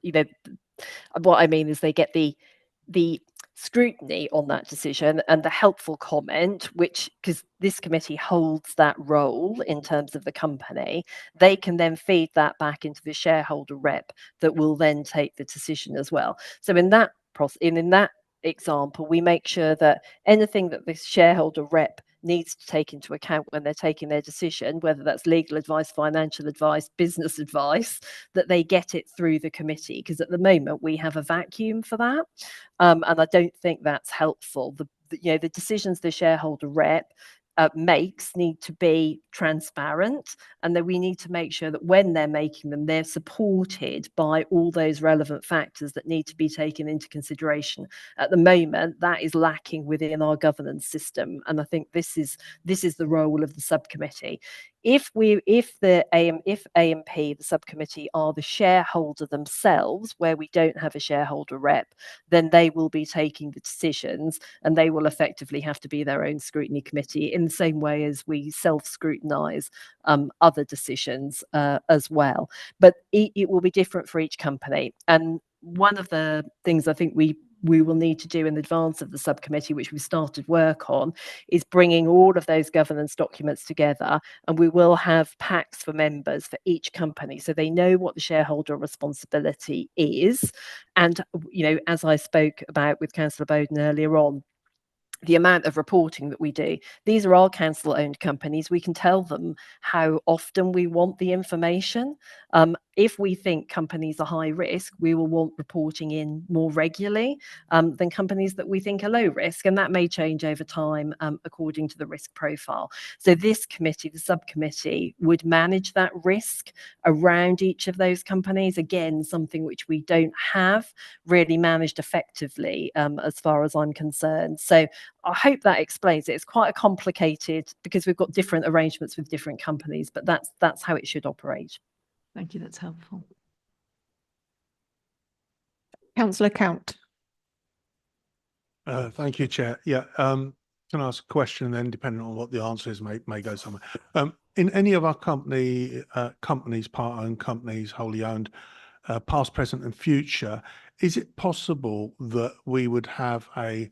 what I mean is they get the scrutiny on that decision and the helpful comment, which, because this committee holds that role in terms of the company, they can then feed that back into the shareholder rep that will then take the decision as well. So in that example, we make sure that anything that this shareholder rep needs to take into account when they're taking their decision, whether that's legal advice, financial advice, business advice, that they get it through the committee, because at the moment we have a vacuum for that, and I don't think that's helpful. The decisions the shareholder rep makes need to be transparent, and that we need to make sure that when they're making them, they're supported by all those relevant factors that need to be taken into consideration. At the moment, that is lacking within our governance system, and I think this is the role of the subcommittee. If AMP, the subcommittee, are the shareholder themselves, where we don't have a shareholder rep, then they will be taking the decisions, and they will effectively have to be their own scrutiny committee, in the same way as we self-scrutinise other decisions as well. But it will be different for each company. And one of the things I think we will need to do in advance of the subcommittee, which we've started work on, is bringing all of those governance documents together, and we will have packs for members for each company, so they know what the shareholder responsibility is. And as I spoke about with Councillor Bowden earlier on, the amount of reporting that we do. These are all council-owned companies. We can tell them how often we want the information. If we think companies are high risk, we will want reporting in more regularly than companies that we think are low risk, and that may change over time according to the risk profile. So this committee, the subcommittee, would manage that risk around each of those companies. Again, something which we don't have really managed effectively as far as I'm concerned. So I hope that explains it. It's quite a complicated, because we've got different arrangements with different companies, but that's how it should operate. Thank you, that's helpful. Councillor Count. Thank you, Chair. Yeah, can I ask a question, and then depending on what the answer is, may go somewhere. In any of our companies, part-owned companies, wholly owned, past, present and future, is it possible that we would have a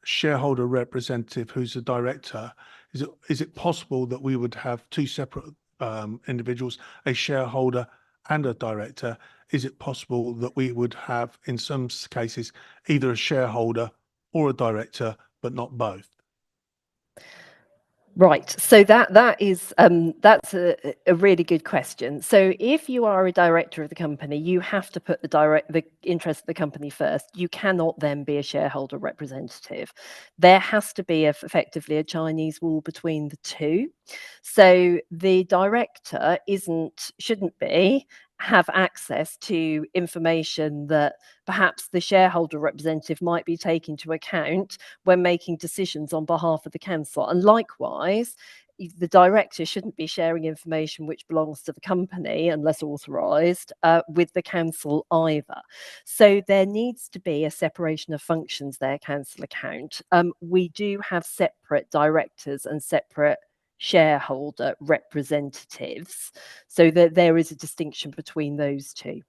shareholder representative who's a director? Is it possible that we would have two separate individuals, a shareholder and a director? Is it possible that we would have, in some cases, either a shareholder or a director, but not both? Right. So that's a really good question. So if you are a director of the company, you have to put the interest of the company first. You cannot then be a shareholder representative. There has to be effectively a Chinese wall between the two. So the director shouldn't have access to information that perhaps the shareholder representative might be taking into account when making decisions on behalf of the council. And likewise, the director shouldn't be sharing information which belongs to the company, unless authorised, with the council either. So there needs to be a separation of functions there, Councillor Count. We do have separate directors and separate shareholder representatives, so that there is a distinction between those two.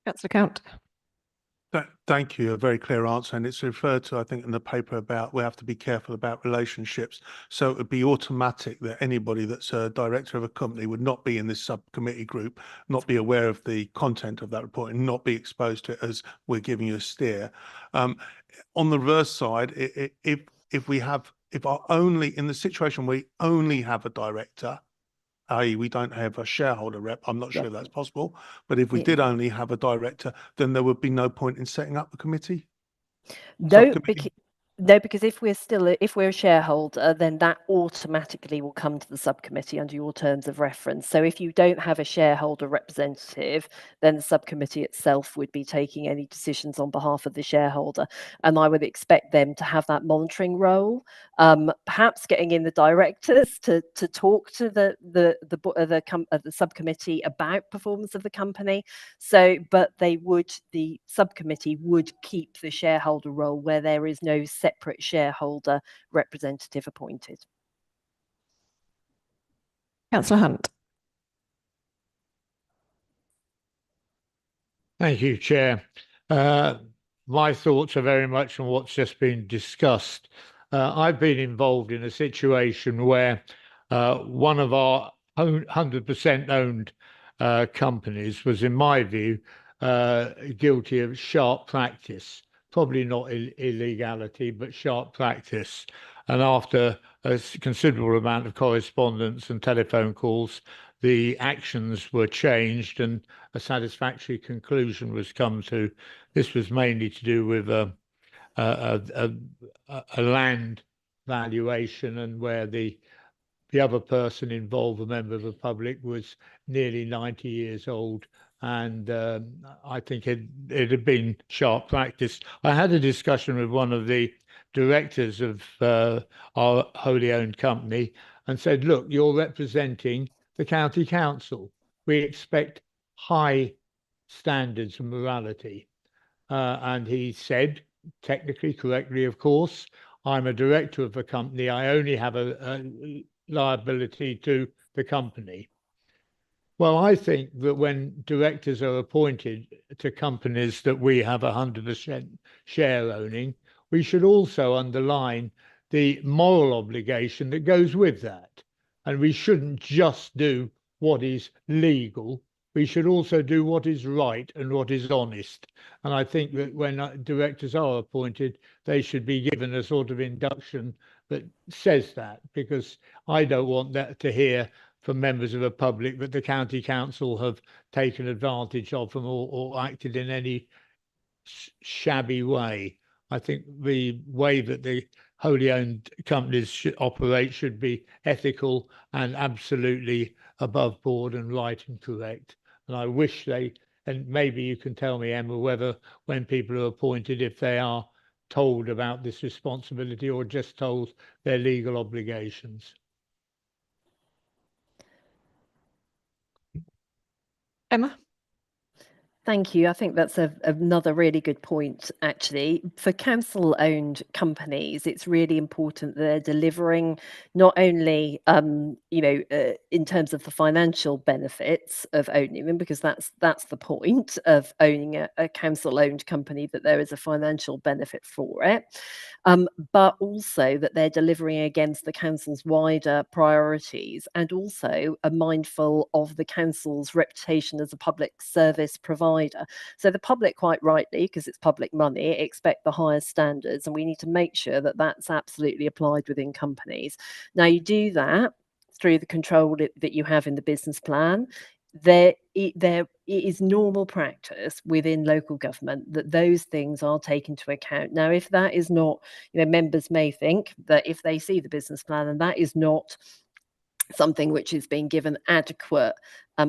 Councillor Count. Thank you. A very clear answer. And it's referred to, I think, in the paper about we have to be careful about relationships. So it would be automatic that anybody that's a director of a company would not be in this subcommittee group, not be aware of the content of that report, and not be exposed to it as we're giving you a steer. On the reverse side, if our only, in the situation we only have a director, i.e. we don't have a shareholder rep, I'm not sure if that's possible, but if we did only have a director, then there would be no point in setting up the committee? No, No, because if we're a shareholder, then that automatically will come to the subcommittee under your terms of reference. So if you don't have a shareholder representative, then the subcommittee itself would be taking any decisions on behalf of the shareholder. And I would expect them to have that monitoring role, perhaps getting in the directors to talk to the subcommittee about performance of the company. So, but the subcommittee would keep the shareholder role where there is no separate shareholder representative appointed. Councillor Hunt. Thank you, Chair. My thoughts are very much on what's just been discussed. I've been involved in a situation where one of our 100% owned companies was, in my view, guilty of sharp practice. Probably not illegality, but sharp practice. And after a considerable amount of correspondence and telephone calls, the actions were changed and a satisfactory conclusion was come to. This was mainly to do with a land valuation, and where the other person involved, a member of the public, was nearly 90 years old. And I think it had been sharp practice. I had a discussion with one of the directors of our wholly owned company and said, look, you're representing the county council. We expect high standards of morality. And he said, technically correctly, of course, I'm a director of the company. I only have a liability to the company. Well, I think that when directors are appointed to companies that we have 100% share owning, we should also underline the moral obligation that goes with that. And we shouldn't just do what is legal. We should also do what is right and what is honest. And I think that when directors are appointed, they should be given a sort of induction that says that, because I don't want that to hear from members of the public that the county council have taken advantage of them or acted in any shabby way. I think the way that the wholly owned companies should operate should be ethical and absolutely above board and right and correct. And I wish and maybe you can tell me, Emma, whether when people are appointed, if they are told about this responsibility or just told their legal obligations. Emma. Thank you. I think that's another really good point, actually. For council-owned companies, it's really important that they're delivering not only, in terms of the financial benefits of owning them, because that's the point of owning a council-owned company, that there is a financial benefit for it, but also that they're delivering against the council's wider priorities, and also are mindful of the council's reputation as a public service provider. So the public, quite rightly, because it's public money, expect the highest standards, and we need to make sure that that's absolutely applied within companies. Now, you do that through the control that you have in the business plan. It is normal practice within local government that those things are taken into account. Now, if that is not, members may think that if they see the business plan and that is not something which is being given adequate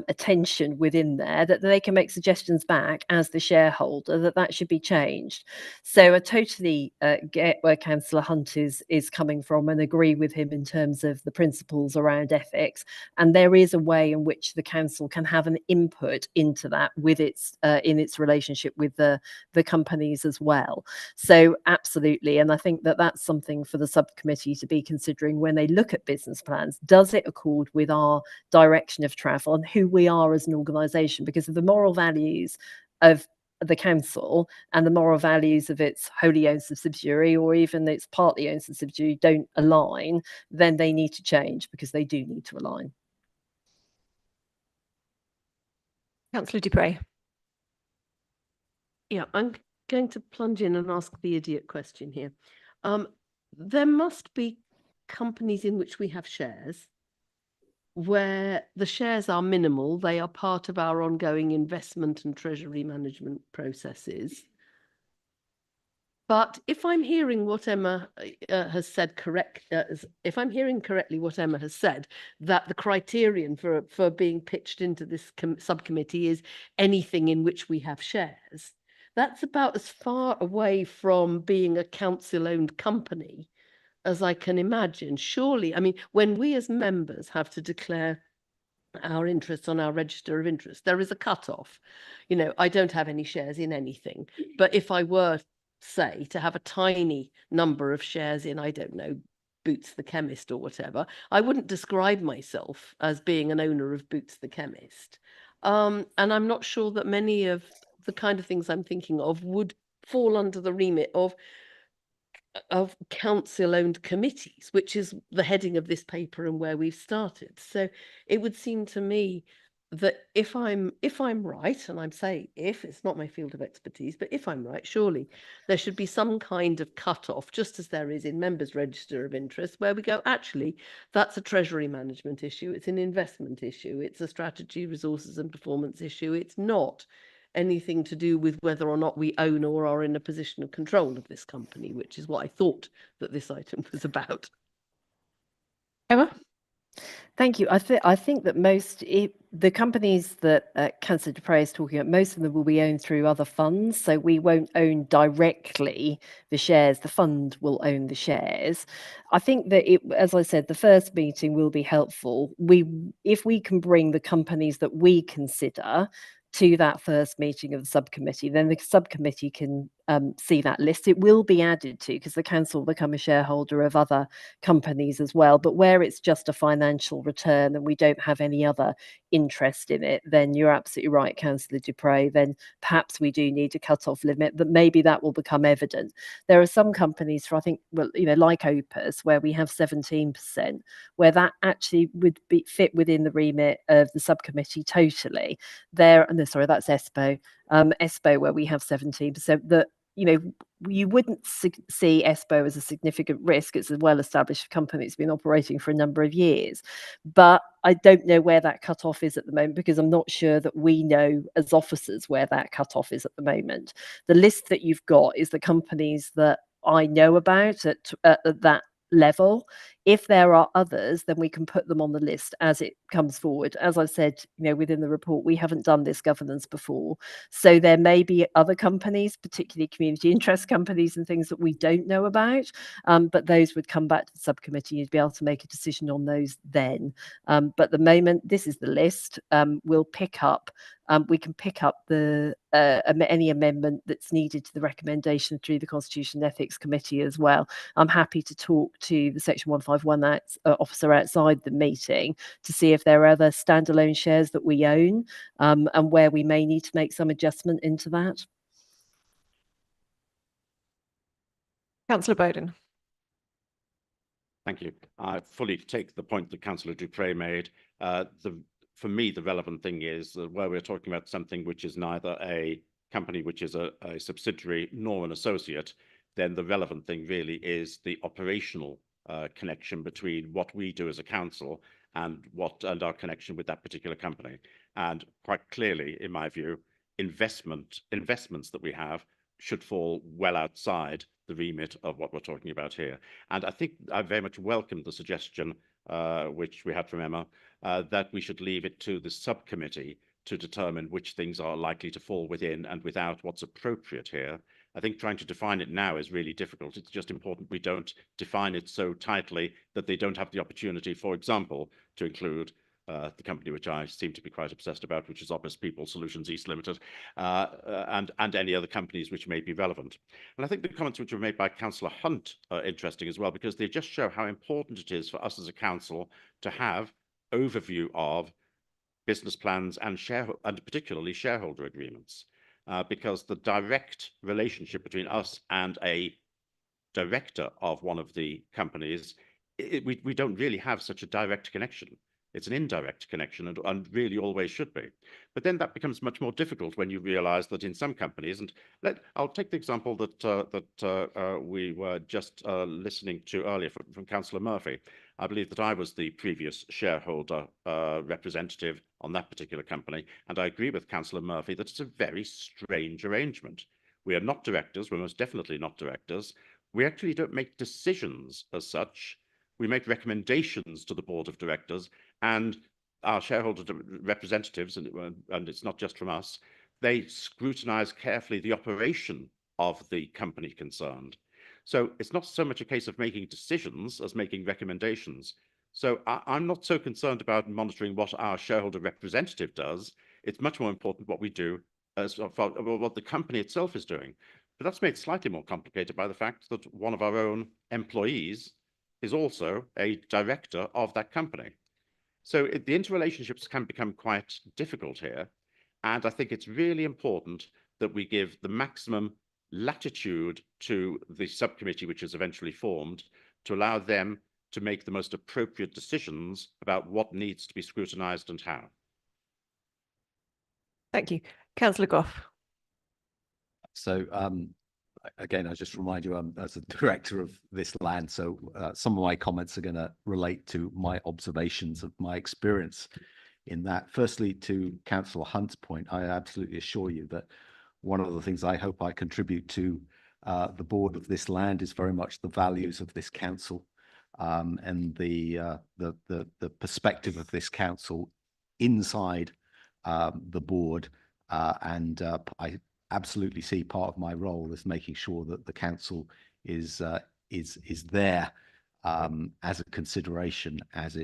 attention within there, that they can make suggestions back as the shareholder that should be changed. So I totally get where Councillor Hunt is coming from and agree with him in terms of the principles around ethics. And there is a way in which the council can have an input into that with its in its relationship with the companies as well. So absolutely, and I think that that's something for the subcommittee to be considering when they look at business plans. Does it accord with our direction of travel and who we are as an organisation? Because of the moral values of the council and the moral values of its wholly owned subsidiary or even its partly owned subsidiary don't align, then they need to change, because they do need to align. Councillor Dupre. Yeah, I'm going to plunge in and ask the idiot question here. There must be companies in which we have shares where the shares are minimal. They are part of our ongoing investment and treasury management processes. But if I'm hearing what Emma has said if I'm hearing correctly what Emma has said, that the criterion for being pitched into this subcommittee is anything in which we have shares, that's about as far away from being a council-owned company as I can imagine. Surely, I mean, when we as members have to declare our interests on our register of interest, there is a cut-off. You know, I don't have any shares in anything, but if I were, say, to have a tiny number of shares in, I don't know, Boots the Chemist or whatever, I wouldn't describe myself as being an owner of Boots the Chemist. And I'm not sure that many of the kind of things I'm thinking of would fall under the remit of council-owned committees, which is the heading of this paper and where we've started. So it would seem to me that if I'm right, and I'm saying if, it's not my field of expertise, but if I'm right, surely there should be some kind of cut-off, just as there is in members' register of interest, where we go, actually, that's a treasury management issue, it's an investment issue, it's a strategy, resources and performance issue, it's not anything to do with whether or not we own or are in a position of control of this company, which is what I thought that this item was about. Emma? Thank you. I think that the companies that Councillor Dupre is talking about, most of them will be owned through other funds. So we won't own directly the shares. The fund will own the shares. I think that as I said, the first meeting will be helpful. If we can bring the companies that we consider to that first meeting of the subcommittee, then the subcommittee can see that list. It will be added to, because the council will become a shareholder of other companies as well. But where it's just a financial return and we don't have any other interest in it, then you're absolutely right, Councillor Dupre. Then perhaps we do need a cut-off limit, but maybe that will become evident. There are some companies, for I think, well, you know, like Opus, where we have 17%, where that actually would fit within the remit of the subcommittee totally. Sorry, that's ESPO. ESPO, where we have 17%, that, you know, you wouldn't see ESPO as a significant risk. It's a well-established company. It's been operating for a number of years. But I don't know where that cutoff is at the moment, because I'm not sure that we know as officers where that cutoff is at the moment. The list that you've got is the companies that I know about at that level. If there are others, then we can put them on the list as it comes forward. As I've said, you know, within the report, we haven't done this governance before. So there may be other companies, particularly community interest companies and things that we don't know about, but those would come back to the subcommittee. You'd be able to make a decision on those then. But at the moment, this is the list. We'll pick up we can pick up any amendment that's needed to the recommendation through the Constitution and Ethics Committee as well. I'm happy to talk to the Section 151 officer outside the meeting to see if there are other standalone shares that we own, and where we may need to make some adjustment into that. Councillor Bowden. Thank you. I fully take the point that Councillor Dupre made. For me, the relevant thing is that where we're talking about something which is neither a company which is a subsidiary nor an associate, then the relevant thing really is the operational connection between what we do as a council and our connection with that particular company. And quite clearly, in my view, investments that we have should fall well outside the remit of what we're talking about here. And I think I very much welcome the suggestion, which we had from Emma, that we should leave it to the subcommittee to determine which things are likely to fall within and without what's appropriate here. I think trying to define it now is really difficult. It's just important we don't define it so tightly that they don't have the opportunity, for example, to include the company which I seem to be quite obsessed about, which is Office People Solutions East Limited, and any other companies which may be relevant. And I think the comments which were made by Councillor Hunt are interesting as well, because they just show how important it is for us as a council to have overview of business plans and particularly shareholder agreements, because the direct relationship between us and a director of one of the companies, we don't really have such a direct connection. It's an indirect connection, and really always should be. But then that becomes much more difficult when you realize that in some companies, and I'll take the example that we were just listening to earlier from Councillor Murphy. I believe that I was the previous shareholder representative on that particular company, and I agree with Councillor Murphy that it's a very strange arrangement We are not directors. We're most definitely not directors. We actually don't make decisions as such. We make recommendations to the board of directors, and our shareholder representatives, and it's not just from us, they scrutinize carefully the operation of the company concerned. So it's not so much a case of making decisions as making recommendations. So I'm not so concerned about monitoring what our shareholder representative does. It's much more important what we do as what the company itself is doing. But that's made slightly more complicated by the fact that one of our own employees is also a director of that company. So the interrelationships can become quite difficult here. And I think it's really important that we give the maximum latitude to the subcommittee, which is eventually formed, to allow them to make the most appropriate decisions about what needs to be scrutinised and how. Thank you. Councillor Gough. So again, I just remind you, as a director of this land, so some of my comments are going to relate to my observations of my experience in that. Firstly, to Councillor Hunt's point, I absolutely assure you that one of the things I hope I contribute to the board of this land is very much the values of this council and the perspective of this council inside the board, and I absolutely see part of my role as making sure that the council is there as a consideration as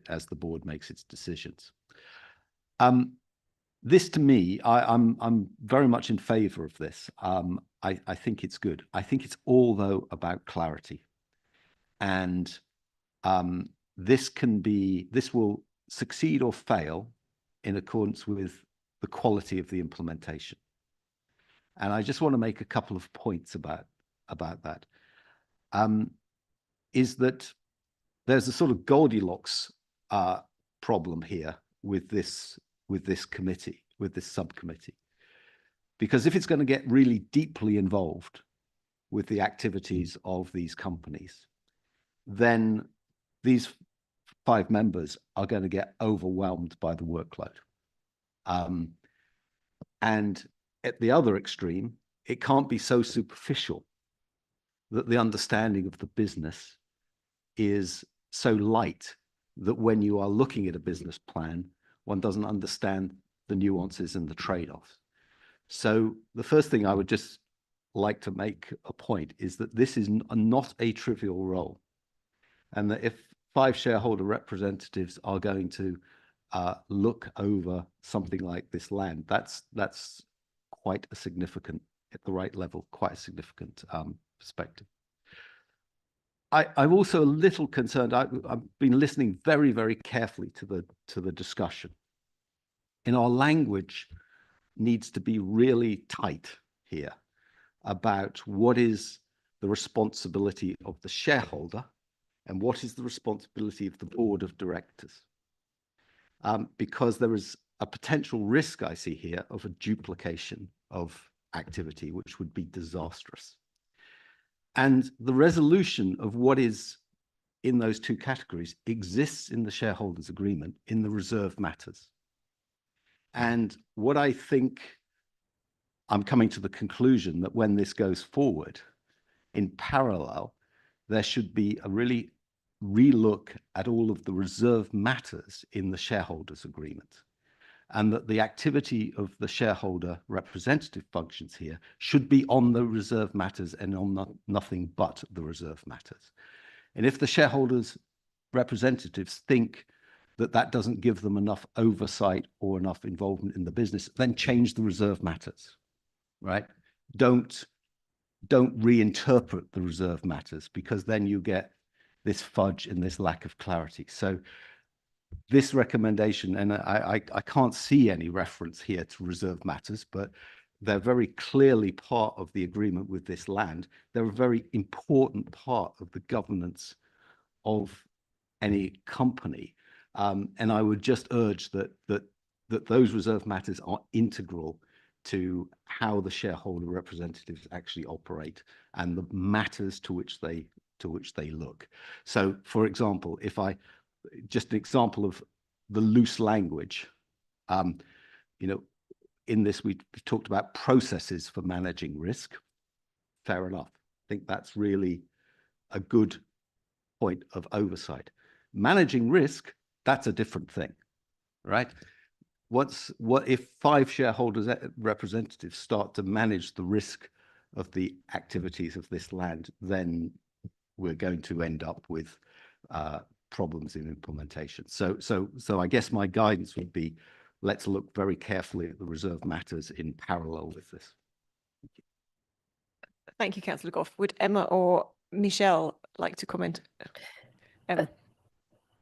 as the board makes its decisions. This to me, I'm very much in favour of this. I think it's good. I think it's all though about clarity, and this will succeed or fail in accordance with the quality of the implementation. And I just want to make a couple of points about that. Is that there's a sort of Goldilocks problem here with this committee, with this subcommittee, because if it's going to get really deeply involved with the activities of these companies, then these 5 members are going to get overwhelmed by the workload. And at the other extreme, it can't be so superficial that the understanding of the business is so light that when you are looking at a business plan, one doesn't understand the nuances and the trade-offs. So the first thing I would just like to make a point is that this is not a trivial role, and that if 5 shareholder representatives are going to look over something like this land, that's quite a significant, at the right level, quite a significant perspective. I'm also a little concerned. I've been listening very, very carefully to the discussion. And our language needs to be really tight here about what is the responsibility of the shareholder and what is the responsibility of the board of directors. Because there is a potential risk I see here of a duplication of activity, which would be disastrous. And the resolution of what is in those 2 categories exists in the shareholders' agreement in the reserved matters. And what I think, I'm coming to the conclusion that when this goes forward, in parallel, there should be a really relook at all of the reserved matters in the shareholders' agreement, and that the activity of the shareholder representative functions here should be on the reserved matters and on nothing but the reserved matters. And if the shareholders representatives think that that doesn't give them enough oversight or enough involvement in the business, then change the reserved matters, right? Don't reinterpret the reserved matters, because then you get this fudge and this lack of clarity. So this recommendation, and I can't see any reference here to reserved matters, but they're very clearly part of the agreement with this land. They're a very important part of the governance of any company. And I would just urge that those reserved matters are integral to how the shareholder representatives actually operate and the matters to which they look. So, for example, just an example of the loose language, in this, we've talked about processes for managing risk. Fair enough. I think that's really a good point of oversight. Managing risk, that's a different thing, right? What if 5 shareholders representatives start to manage the risk of the activities of this land, then we're going to end up with problems in implementation. So I guess my guidance would be, let's look very carefully at the reserve matters in parallel with this. Thank you, Councillor Gough. Would Emma or Michelle like to comment? Emma.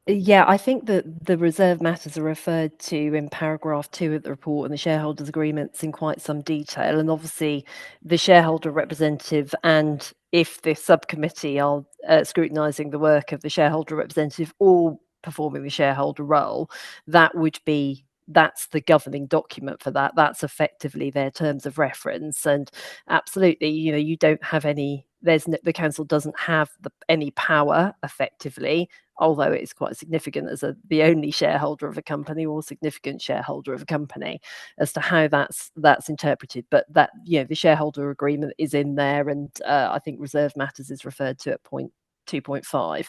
Yeah, I think that the reserve matters are referred to in paragraph 2 of the report and the shareholders' agreements in quite some detail. And obviously, the shareholder representative, and if the subcommittee are scrutinising the work of the shareholder representative or performing the shareholder role, that's the governing document for that. That's effectively their terms of reference. And absolutely, you don't have any. The council doesn't have any power effectively, although it is quite significant as the only shareholder of a company or significant shareholder of a company, as to how that's interpreted. But that, the shareholder agreement is in there, and I think reserve matters is referred to at point 2.5.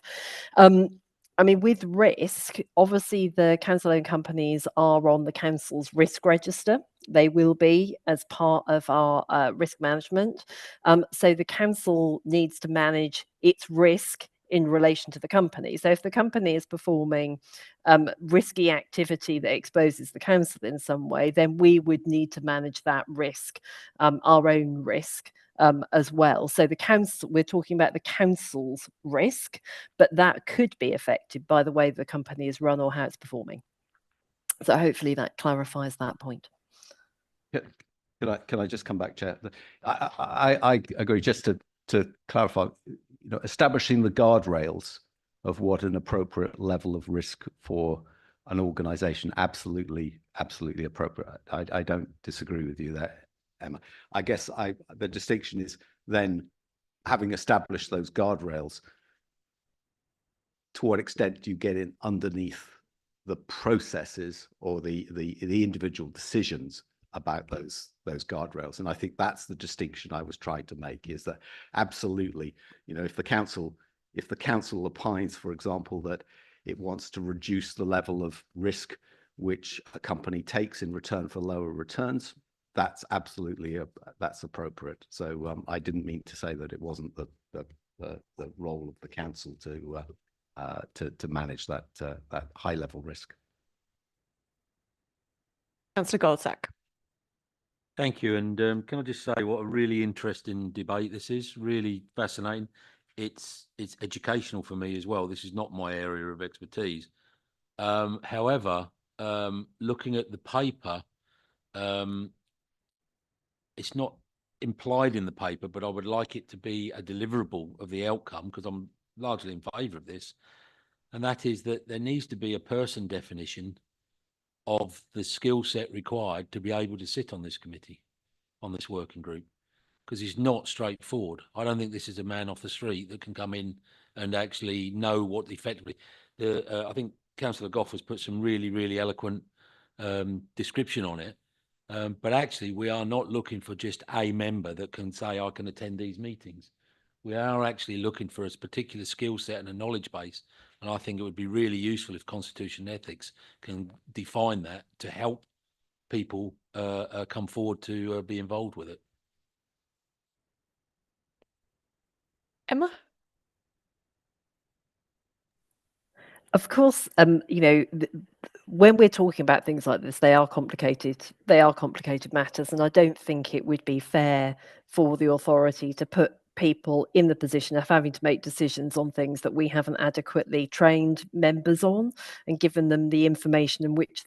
I mean, with risk, obviously the council-owned companies are on the council's risk register. They will be as part of our risk management. So the council needs to manage its risk in relation to the company. So if the company is performing risky activity that exposes the council in some way, then we would need to manage that risk, our own risk. As well. So the council, we're talking about the council's risk, but that could be affected by the way the company is run or how it's performing. So hopefully that clarifies that point. Can I just come back, Chair? I agree. Just to clarify, establishing the guardrails of what an appropriate level of risk for an organisation, absolutely appropriate. I don't disagree with you there, Emma. I guess the distinction is then, having established those guardrails, to what extent do you get in underneath the processes or the individual decisions about those guardrails? And I think that's the distinction I was trying to make, is that absolutely, if the council opines, for example, that it wants to reduce the level of risk which a company takes in return for lower returns, that's absolutely that's appropriate. So I didn't mean to say that it wasn't the role of the council to manage that high level risk. Councillor Goldsack. Thank you. And can I just say what a really interesting debate this is? Really fascinating. It's educational for me as well. This is not my area of expertise. However, looking at the paper, it's not implied in the paper, but I would like it to be a deliverable of the outcome, because I'm largely in favour of this. And that is that there needs to be a person definition of the skill set required to be able to sit on this committee, on this working group, because it's not straightforward. I don't think this is a man off the street that can come in and actually know what effectively. I think Councillor Gough has put some really eloquent description on it. But actually, we are not looking for just a member that can say, I can attend these meetings. We are actually looking for a particular skill set and a knowledge base. And I think it would be really useful if Constitution and Ethics can define that to help people come forward to be involved with it. Emma? Of course, when we're talking about things like this, they are complicated matters, and I don't think it would be fair for the authority to put people in the position of having to make decisions on things that we haven't adequately trained members on and given them the information in which,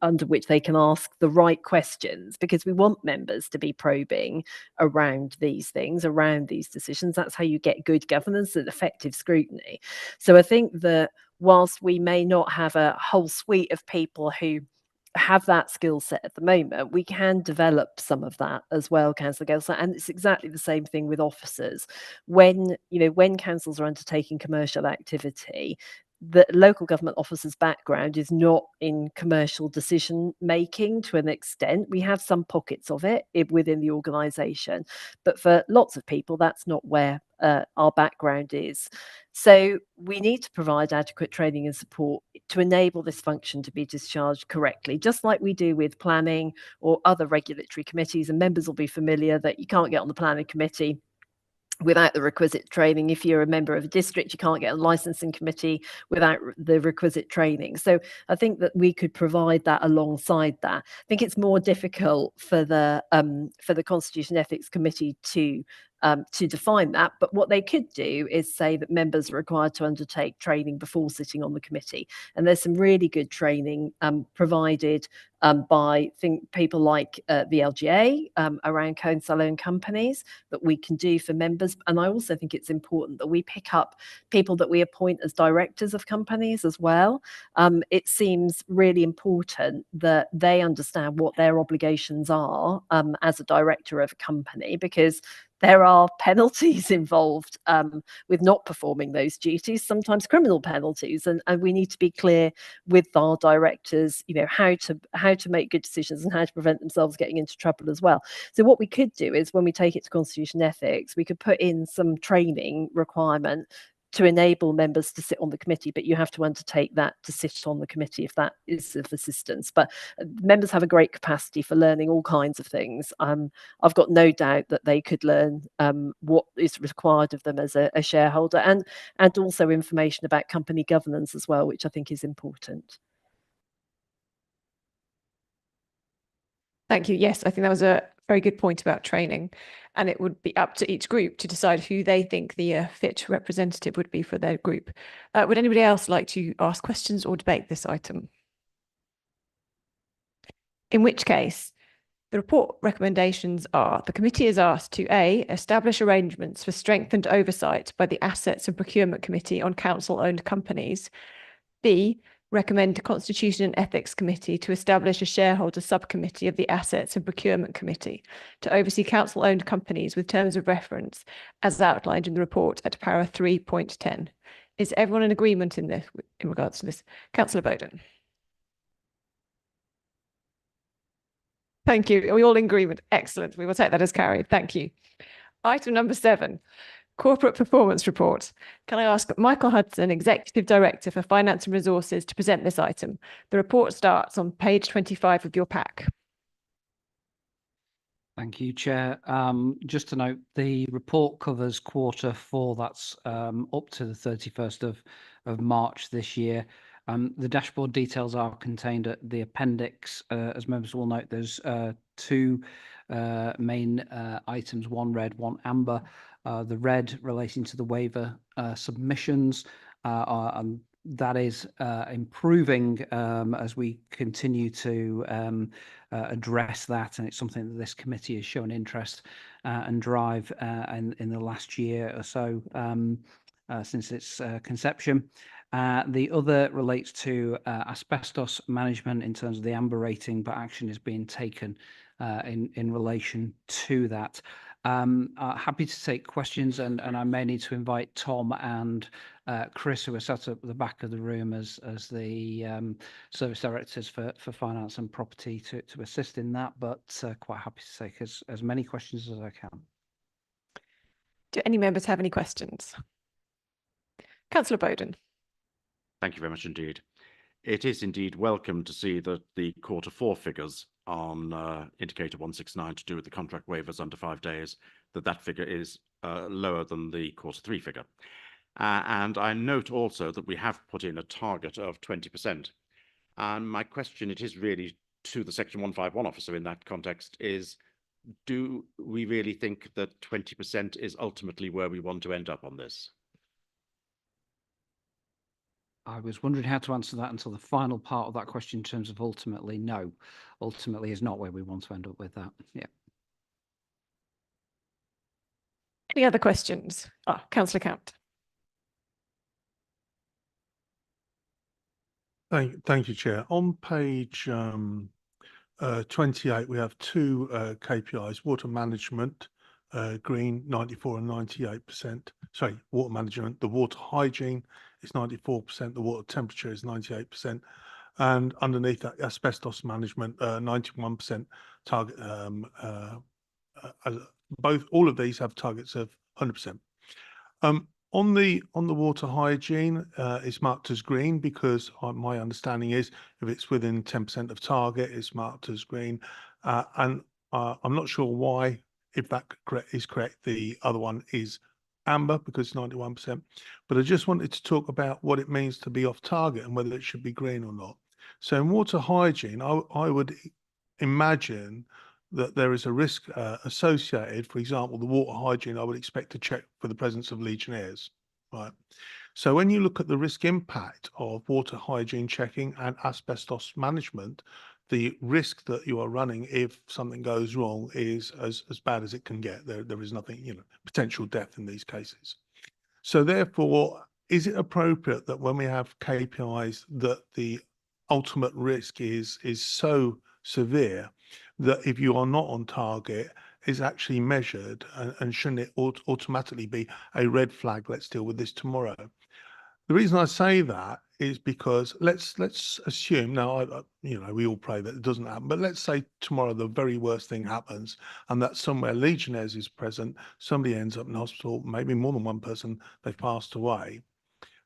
under which they can ask the right questions, because we want members to be probing around these things, around these decisions. That's how you get good governance and effective scrutiny. So I think that whilst we may not have a whole suite of people who have that skill set at the moment, we can develop some of that as well, Councillor Gelson. And it's exactly the same thing with officers. When councils are undertaking commercial activity, the local government officer's background is not in commercial decision making to an extent. We have some pockets of it within the organisation, but for lots of people, that's not where our background is. So we need to provide adequate training and support to enable this function to be discharged correctly, just like we do with planning or other regulatory committees. And members will be familiar that you can't get on the planning committee without the requisite training. If you're a member of a district, you can't get on a licensing committee without the requisite training. So I think that we could provide that alongside that. I think it's more difficult for the Constitution Ethics Committee to define that, but what they could do is say that members are required to undertake training before sitting on the committee. And there's some really good training provided by people like the LGA around council-owned companies that we can do for members. And I also think it's important that we pick up people that we appoint as directors of companies as well. It seems really important that they understand what their obligations are as a director of a company, because there are penalties involved with not performing those duties, sometimes criminal penalties, and we need to be clear with our directors, how to make good decisions and how to prevent themselves getting into trouble as well. So what we could do is, when we take it to Constitution Ethics, we could put in some training requirement to enable members to sit on the committee, but you have to undertake that to sit on the committee if that is of assistance. But members have a great capacity for learning all kinds of things. I've got no doubt that they could learn what is required of them as a shareholder, and also information about company governance as well, which I think is important. Thank you. Yes, I think that was a very good point about training, and it would be up to each group to decide who they think the fit representative would be for their group. Would anybody else like to ask questions or debate this item? In which case, the report recommendations are: the committee is asked to A, establish arrangements for strengthened oversight by the Assets and Procurement Committee on council-owned companies. B, recommend to Constitution and Ethics Committee to establish a shareholder subcommittee of the Assets and Procurement Committee to oversee council-owned companies with terms of reference as outlined in the report at para 3.10. Is everyone in agreement in regards to this? Councillor Bowden. Thank you. Are we all in agreement? Excellent. We will take that as carried. Thank you. Item number 7. Corporate Performance Report. Can I ask Michael Hudson, Executive Director for Finance and Resources, to present this item? The report starts on page 25 of your pack. Thank you, Chair. Just to note, the report covers Q4, that's up to the 31st of March this year. The dashboard details are contained at the appendix. As members will note, there's 2 main items, one red, one amber. The red relating to the waiver submissions, and that is improving as we continue to address that, and it's something that this committee has shown interest and drive in the last year or so since its conception. The other relates to asbestos management in terms of the amber rating, but action is being taken in relation to that. Happy to take questions, and I may need to invite Tom and Chris, who are sat at the back of the room as the service directors for finance and property, to assist in that, but quite happy to take as many questions as I can. Do any members have any questions? Councillor Bowden. Thank you very much indeed. It is indeed welcome to see that the Q4 figures on indicator 169 to do with the contract waivers under 5 days, that figure is lower than the Q3 figure. And I note also that we have put in a target of 20%. And my question, it is really to the Section 151 officer in that context, is do we really think that 20% is ultimately where we want to end up on this? I was wondering how to answer that until the final part of that question in terms of ultimately. No, ultimately is not where we want to end up with that. Yeah. Any other questions? Councillor Count. Thank you, Chair. On page 28, we have 2 KPIs: water management, green 94 and 98%. Sorry, water management. The water hygiene it's 94%. The water temperature is 98%. And underneath that, asbestos management, 91% target. All of these have targets of 100%. On the water hygiene, it's marked as green because my understanding is if it's within 10% of target, it's marked as green. And I'm not sure why, if that is correct, the other one is amber because it's 91%. But I just wanted to talk about what it means to be off target and whether it should be green or not. So in water hygiene, I would imagine that there is a risk associated. For example, the water hygiene, I would expect to check for the presence of Legionnaires, right? So when you look at the risk impact of water hygiene checking and asbestos management, the risk that you are running if something goes wrong is as bad as it can get. There is nothing, potential death in these cases. So therefore, is it appropriate that when we have KPIs that the ultimate risk is so severe that if you are not on target is actually measured, and shouldn't it automatically be a red flag? Let's deal with this tomorrow. The reason I say that is because let's assume now, we all pray that it doesn't happen, but let's say tomorrow the very worst thing happens and that somewhere Legionnaires is present, somebody ends up in hospital, maybe more than one person, they've passed away.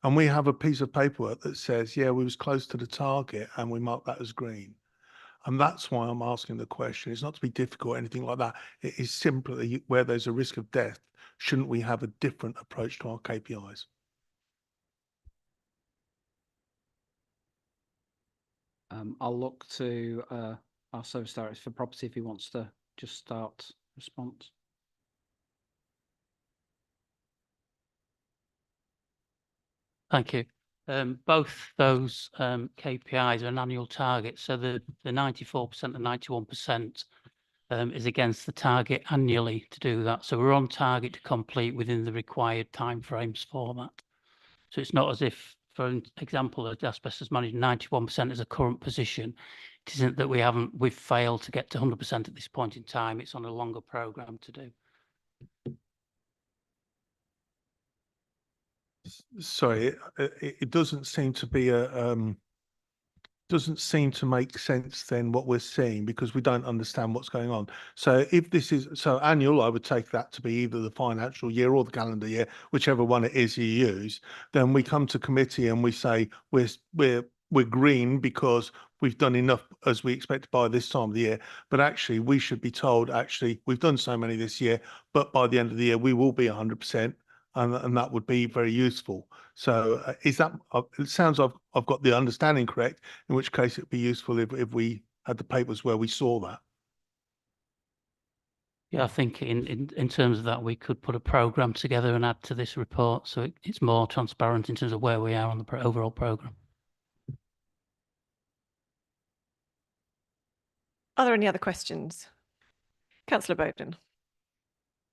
And we have a piece of paperwork that says, yeah, we was close to the target and we marked that as green. And that's why I'm asking the question. It's not to be difficult or anything like that. It is simply where there's a risk of death, shouldn't we have a different approach to our KPIs? I'll look to our service director for property if he wants to just start response. Thank you. Both those KPIs are an annual target. So the 94% and 91% is against the target annually to do that. So we're on target to complete within the required timeframes for that. So it's not as if, for example, the asbestos management 91% is a current position. It isn't that we've failed to get to 100% at this point in time. It's on a longer program to do. Sorry, it doesn't seem to be doesn't seem to make sense then what we're seeing, because we don't understand what's going on. So if this is annual, I would take that to be either the financial year or the calendar year, whichever one it is you use. Then we come to committee and we say we're green because we've done enough as we expect by this time of the year. But actually, we should be told, actually, we've done so many this year, but by the end of the year, we will be 100%. And that would be very useful. So is that, it sounds I've got the understanding correct, in which case it'd be useful if we had the papers where we saw that. Yeah, I think in terms of that, we could put a program together and add to this report, so it's more transparent in terms of where we are on the overall program. Are there any other questions? Councillor Bowden.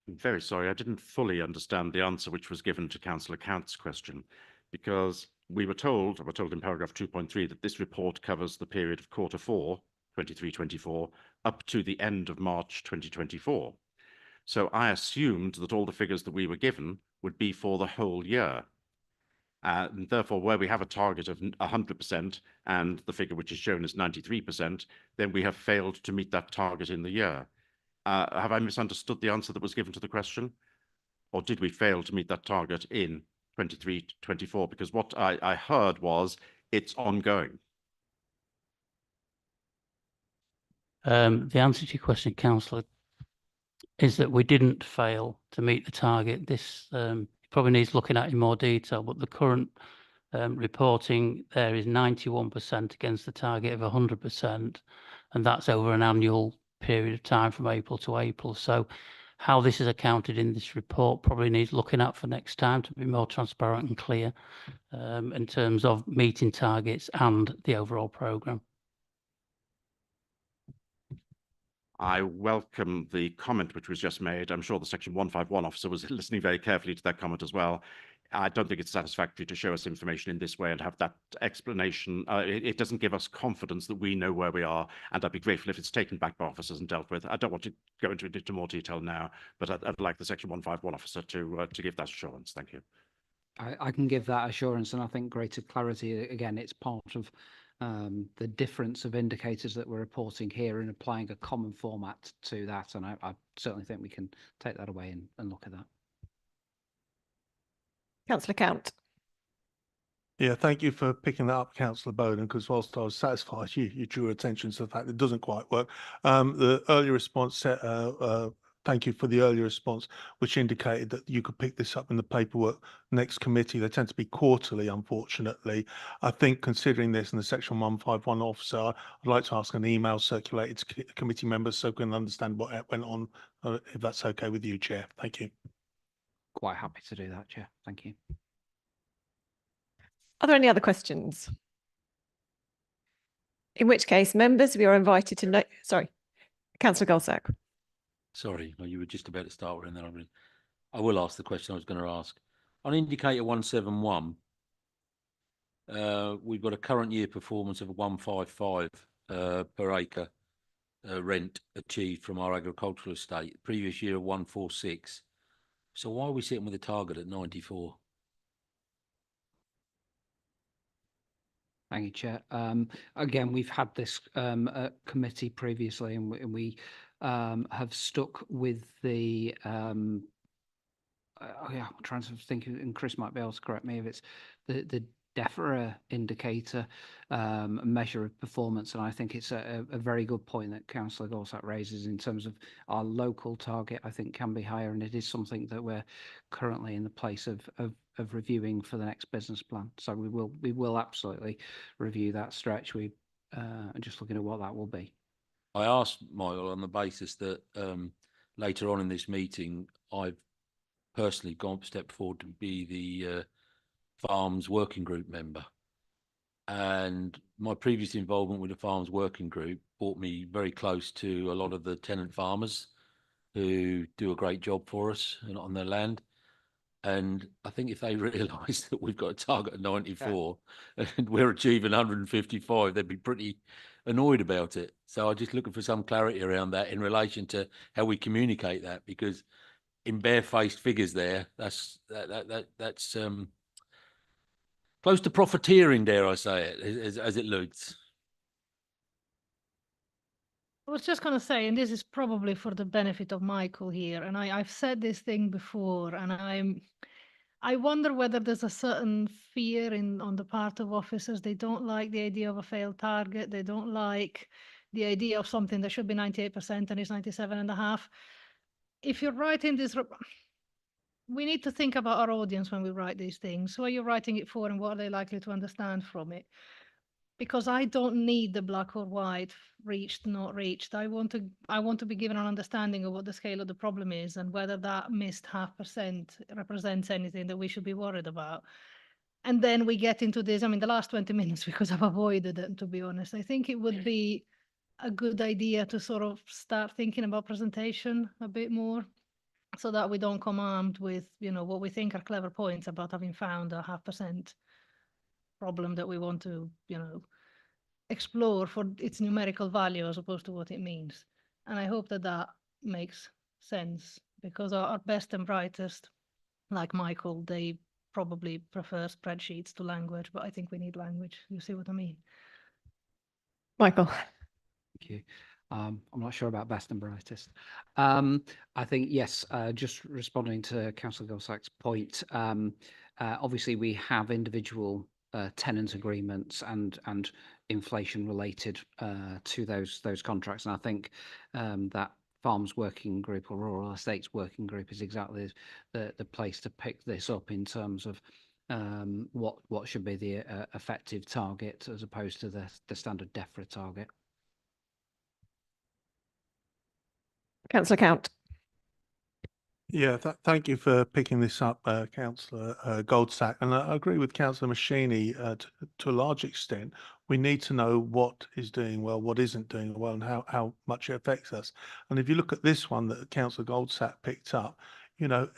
I'm very sorry, I didn't fully understand the answer which was given to Councillor Count's question, because we were told in paragraph 2.3 that this report covers the period of Q4 23-24 up to the end of March 2024. So I assumed that all the figures that we were given would be for the whole year. And therefore, where we have a target of 100% and the figure which is shown as 93%, then we have failed to meet that target in the year. Have I misunderstood the answer that was given to the question? Or did we fail to meet that target in 23-24? Because what I heard was it's ongoing. The answer to your question, Councillor, is that we didn't fail to meet the target. This probably needs looking at in more detail, but the current reporting there is 91% against the target of 100%, and that's over an annual period of time from April to April. So how this is accounted in this report probably needs looking at for next time to be more transparent and clear in terms of meeting targets and the overall programme. I welcome the comment which was just made. I'm sure the Section 151 officer was listening very carefully to that comment as well. I don't think it's satisfactory to show us information in this way and have that explanation. It doesn't give us confidence that we know where we are, and I'd be grateful if it's taken back by officers and dealt with. I don't want to go into more detail now, but I'd like the Section 151 officer to give that assurance. Thank you. I can give that assurance, and I think greater clarity, again, it's part of the difference of indicators that we're reporting here and applying a common format to that. And I certainly think we can take that away and look at that. Councillor Count. Yeah, thank you for picking that up, Councillor Bowden, because whilst I was satisfied you drew attention to the fact that it doesn't quite work. The earlier response, thank you for the earlier response, which indicated that you could pick this up in the paperwork next committee. They tend to be quarterly, unfortunately. I think considering this in the Section 151 officer, I'd like to ask an email circulated to committee members so we can understand what went on, if that's okay with you, Chair. Thank you. Quite happy to do that, Chair. Thank you. Are there any other questions? In which case, members, we are invited to note. Sorry, Councillor Goldsack. Sorry, no, you were just about to start with, and then I will ask the question I was going to ask. On indicator 171, we've got a current year performance of 155 per acre rent achieved from our agricultural estate. Previous year of 146. So why are we sitting with a target at 94? Thank you, Chair. Again, we've had this committee previously, and we have stuck with the I'm trying to think, and Chris might be able to correct me if it's the DEFRA indicator measure of performance, and I think it's a very good point that Councillor Goldsack raises in terms of our local target. I think can be higher, and it is something that we're currently in the place of reviewing for the next business plan. So we will absolutely review that stretch. We are just looking at what that will be. I asked Michael on the basis that later on in this meeting, I've personally stepped forward to be the Farms Working Group member. And my previous involvement with the Farms Working Group brought me very close to a lot of the tenant farmers who do a great job for us on their land. And I think if they realise that we've got a target of 94 and we're achieving 155, they'd be pretty annoyed about it. So I'm just looking for some clarity around that in relation to how we communicate that, because in barefaced figures there, that's close to profiteering, dare I say it, as it looks. I was just going to say, and this is probably for the benefit of Michael here, and I've said this thing before, and I wonder whether there's a certain fear on the part of officers. They don't like the idea of a failed target. They don't like the idea of something that should be 98% and is 97.5. If you're writing this, we need to think about our audience when we write these things. Who are you writing it for, and what are they likely to understand from it? Because I don't need the black or white, reached, not reached. I want to be given an understanding of what the scale of the problem is and whether that missed 0.5% represents anything that we should be worried about. And then we get into this. I mean, the last 20 minutes, because I've avoided them, to be honest. I think it would be a good idea to sort of start thinking about presentation a bit more, so that we don't come armed with, what we think are clever points about having found a 0.5% problem that we want to, explore for its numerical value as opposed to what it means. And I hope that that makes sense, because our best and brightest, like Michael, they probably prefer spreadsheets to language, but I think we need language. You see what I mean? Michael. Thank you. I'm not sure about best and brightest. I think, yes, just responding to Councillor Goldsack's point, obviously we have individual tenant agreements and inflation related to those contracts. And I think that Farms Working Group or Rural Estates Working Group is exactly the place to pick this up in terms of what should be the effective target as opposed to the standard DEFRA target. Councillor Count. Yeah, thank you for picking this up, Councillor Goldsack. And I agree with Councillor Machini to a large extent. We need to know what is doing well, what isn't doing well, and how much it affects us. And if you look at this one that Councillor Goldsack picked up,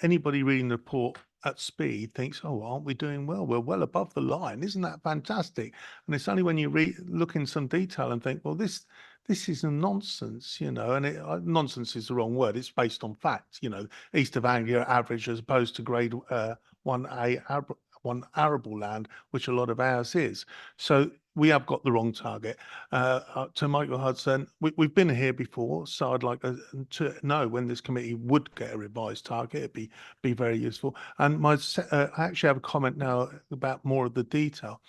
anybody reading the report at speed thinks, oh, aren't we doing well? We're well above the line. Isn't that fantastic? And it's only when you look in some detail and think, well, this is a nonsense, and nonsense is the wrong word. It's based on facts, East of Anglia average as opposed to grade 1A want arable land, which a lot of ours is. So we have got the wrong target. To Michael Hudson, we've been here before, so I'd like to know when this committee would get a revised target. It'd be very useful. And I actually have a comment now about more of the detail.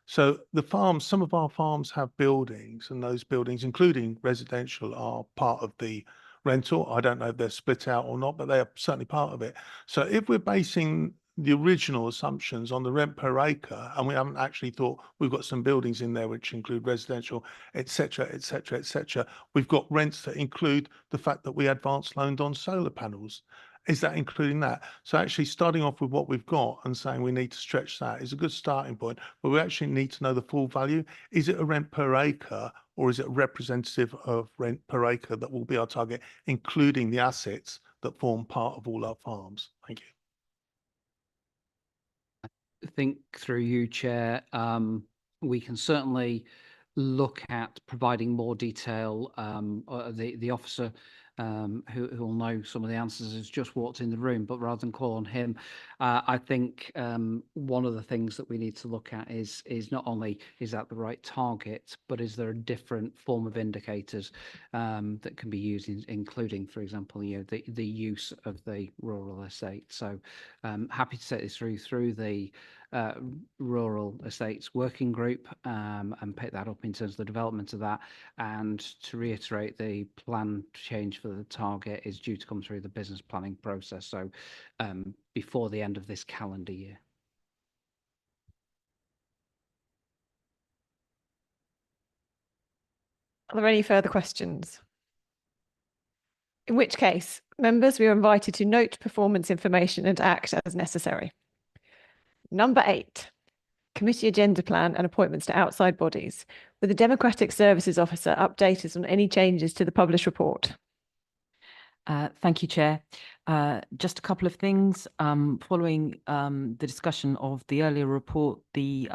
So the farms, some of our farms have buildings, and those buildings, including residential, are part of the rental. I don't know if they're split out or not, but they are certainly part of it. So if we're basing the original assumptions on the rent per acre, and we haven't actually thought we've got some buildings in there which include residential, etc., etc., etc., we've got rents that include the fact that we advance loaned on solar panels. Is that including that? So actually starting off with what we've got and saying we need to stretch that is a good starting point, but we actually need to know the full value. Is it a rent per acre, or is it representative of rent per acre that will be our target, including the assets that form part of all our farms? Thank you. I think through you, Chair, we can certainly look at providing more detail. The officer who will know some of the answers has just walked in the room, but rather than call on him, I think one of the things that we need to look at is not only is that the right target, but is there a different form of indicators that can be used, including, for example, the use of the rural estate. So happy to take this through the rural estates working group and pick that up in terms of the development of that. And to reiterate, the plan change for the target is due to come through the business planning process, so before the end of this calendar year. Are there any further questions? In which case, members, we are invited to note performance information and act as necessary. Number 8, committee agenda plan and appointments to outside bodies. Will the Democratic Services Officer update us on any changes to the published report? Thank you, Chair. Just a couple of things. Following the discussion of the earlier report, the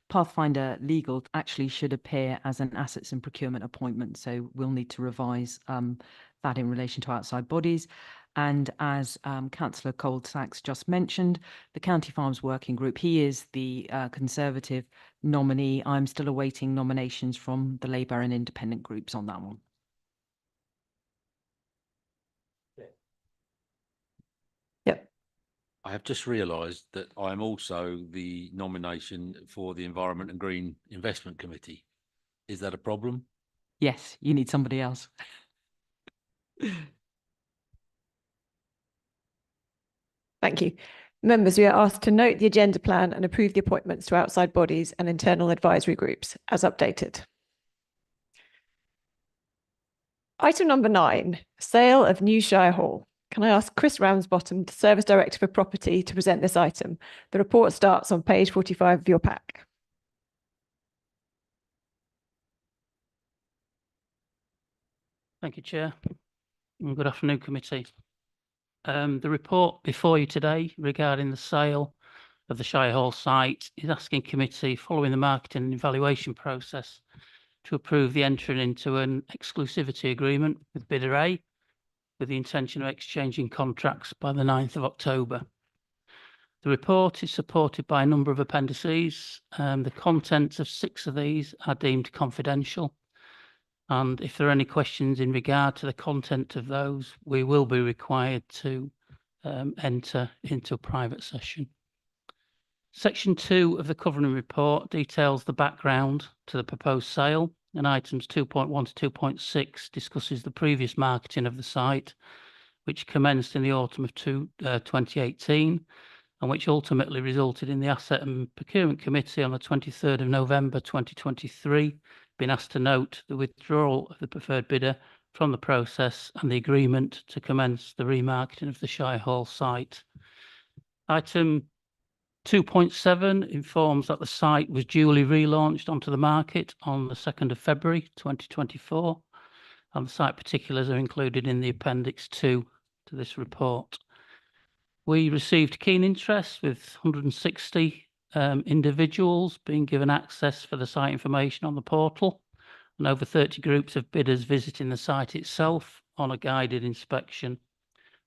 Pathfinder Legal actually should appear as an assets and procurement appointment, so we'll need to revise that in relation to outside bodies. And as Councillor Colsax just mentioned, the County Farms Working Group, he is the Conservative nominee. I'm still awaiting nominations from the Labour and Independent groups on that one. Yep. I have just realised that I'm also the nomination for the Environment and Green Investment Committee. Is that a problem? Yes, you need somebody else. Thank you. Members, we are asked to note the agenda plan and approve the appointments to outside bodies and internal advisory groups as updated. Item number 9, sale of New Shire Hall. Can I ask Chris Ramsbottom, the Service Director for Property, to present this item? The report starts on page 45 of your pack. Thank you, Chair. And good afternoon, committee. The report before you today regarding the sale of the Shire Hall site is asking committee, following the marketing and evaluation process, to approve the entering into an exclusivity agreement with bidder A, with the intention of exchanging contracts by the 9th of October. The report is supported by a number of appendices. The contents of 6 of these are deemed confidential. And if there are any questions in regard to the content of those, we will be required to enter into a private session. Section 2 of the covering report details the background to the proposed sale, and items 2.1 to 2.6 discusses the previous marketing of the site, which commenced in the autumn of 2018, and which ultimately resulted in the Asset and Procurement Committee on the 23rd of November 2023 being asked to note the withdrawal of the preferred bidder from the process and the agreement to commence the remarketing of the Shire Hall site. Item 2.7 informs that the site was duly relaunched onto the market on the 2nd of February 2024, and the site particulars are included in the Appendix 2 to this report. We received keen interest, with 160 individuals being given access for the site information on the portal, and over 30 groups of bidders visiting the site itself on a guided inspection.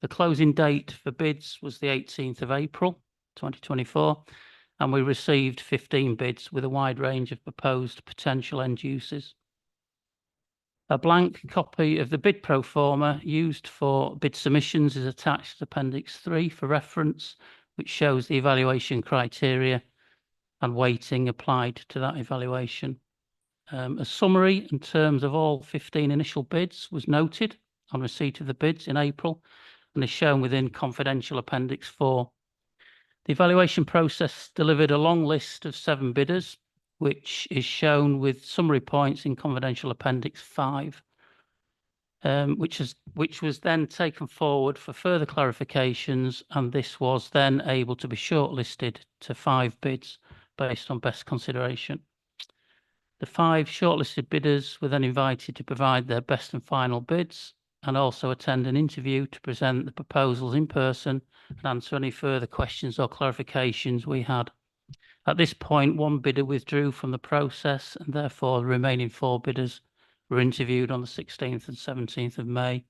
The closing date for bids was the 18th of April 2024, and we received 15 bids with a wide range of proposed potential end uses. A blank copy of the bid pro forma used for bid submissions is attached to Appendix 3 for reference, which shows the evaluation criteria and weighting applied to that evaluation. A summary in terms of all 15 initial bids was noted on receipt of the bids in April and is shown within confidential Appendix 4. The evaluation process delivered a long list of 7 bidders, which is shown with summary points in confidential Appendix 5, which was then taken forward for further clarifications, and this was then able to be shortlisted to 5 bids based on best consideration. The 5 shortlisted bidders were then invited to provide their best and final bids and also attend an interview to present the proposals in person and answer any further questions or clarifications we had. At this point, 1 bidder withdrew from the process, and therefore the remaining 4 bidders were interviewed on the 16th and 17th of May.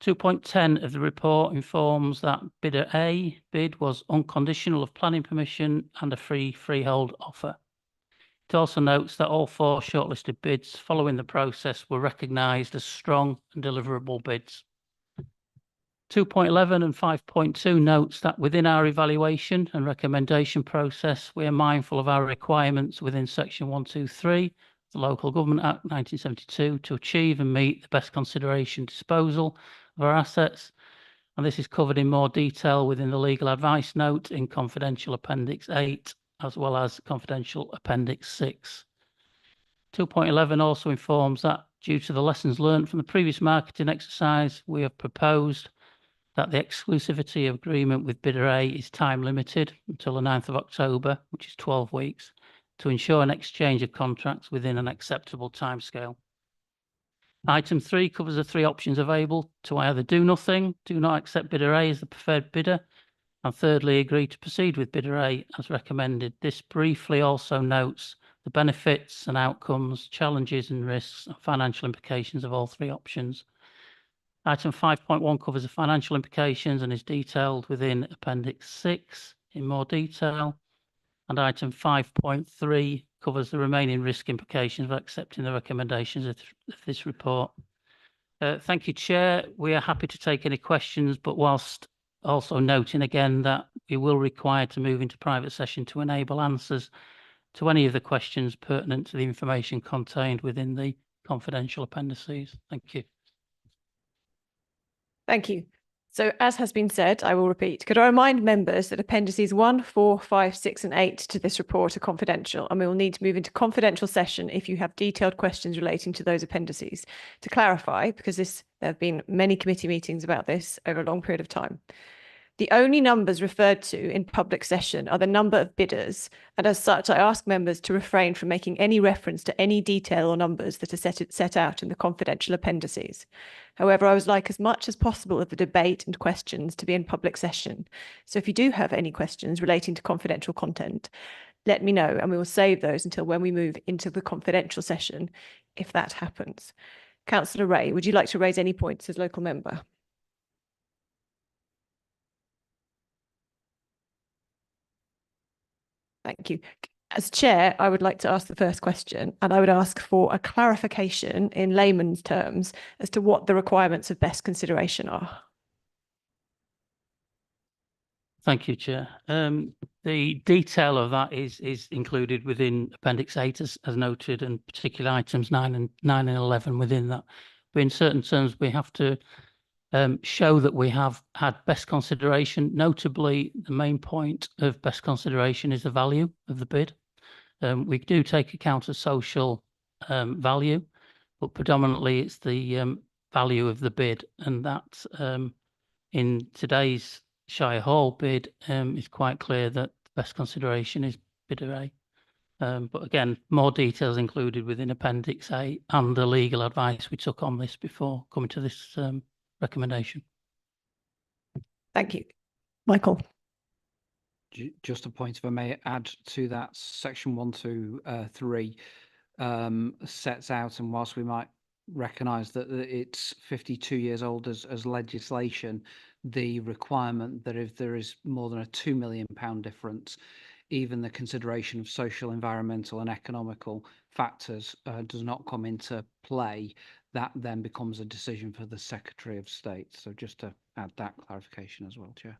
2.10 of the report informs that bidder A bid was unconditional of planning permission and a free freehold offer. It also notes that all 4 shortlisted bids following the process were recognised as strong and deliverable bids. 2.11 and 5.2 notes that within our evaluation and recommendation process, we are mindful of our requirements within Section 123, the Local Government Act 1972, to achieve and meet the best consideration disposal of our assets. And this is covered in more detail within the legal advice note in confidential Appendix 8, as well as confidential Appendix 6. 2.11 also informs that due to the lessons learned from the previous marketing exercise, we have proposed that the exclusivity of agreement with bidder A is time limited until the 9th of October, which is 12 weeks, to ensure an exchange of contracts within an acceptable timescale. Item 3 covers the 3 options available to either do nothing, do not accept bidder A as the preferred bidder, and thirdly, agree to proceed with bidder A as recommended. This briefly also notes the benefits and outcomes, challenges and risks, and financial implications of all 3 options. Item 5.1 covers the financial implications and is detailed within Appendix 6 in more detail. And item 5.3 covers the remaining risk implications of accepting the recommendations of this report. Thank you, Chair. We are happy to take any questions, but whilst also noting again that we will require to move into private session to enable answers to any of the questions pertinent to the information contained within the confidential appendices. Thank you. Thank you. So as has been said, I will repeat. Could I remind members that appendices 1, 4, 5, 6 and 8 to this report are confidential, and we will need to move into confidential session if you have detailed questions relating to those appendices. To clarify, because there have been many committee meetings about this over a long period of time. The only numbers referred to in public session are the number of bidders, and as such, I ask members to refrain from making any reference to any detail or numbers that are set out in the confidential appendices. However, I would like as much as possible of the debate and questions to be in public session. So if you do have any questions relating to confidential content, let me know, and we will save those until when we move into the confidential session, if that happens. Councillor Ray, would you like to raise any points as local member? Thank you. As chair, I would like to ask the first question, and I would ask for a clarification in layman's terms as to what the requirements of best consideration are. Thank you, Chair. The detail of that is included within Appendix 8 as noted, and particular items 9 and 11 within that. But in certain terms, we have to show that we have had best consideration. Notably, the main point of best consideration is the value of the bid. We do take account of social value, but predominantly it's the value of the bid, and that in today's Shire Hall bid is quite clear that best consideration is bidder A. But again, more details included within Appendix A and the legal advice we took on this before coming to this recommendation. Thank you. Michael. Just a point, if I may add to that, section 123 sets out, and whilst we might recognise that it's 52 years old as legislation, the requirement that if there is more than a £2 million difference even the consideration of social, environmental and economical factors does not come into play, that then becomes a decision for the Secretary of State. So just to add that clarification as well, Chair.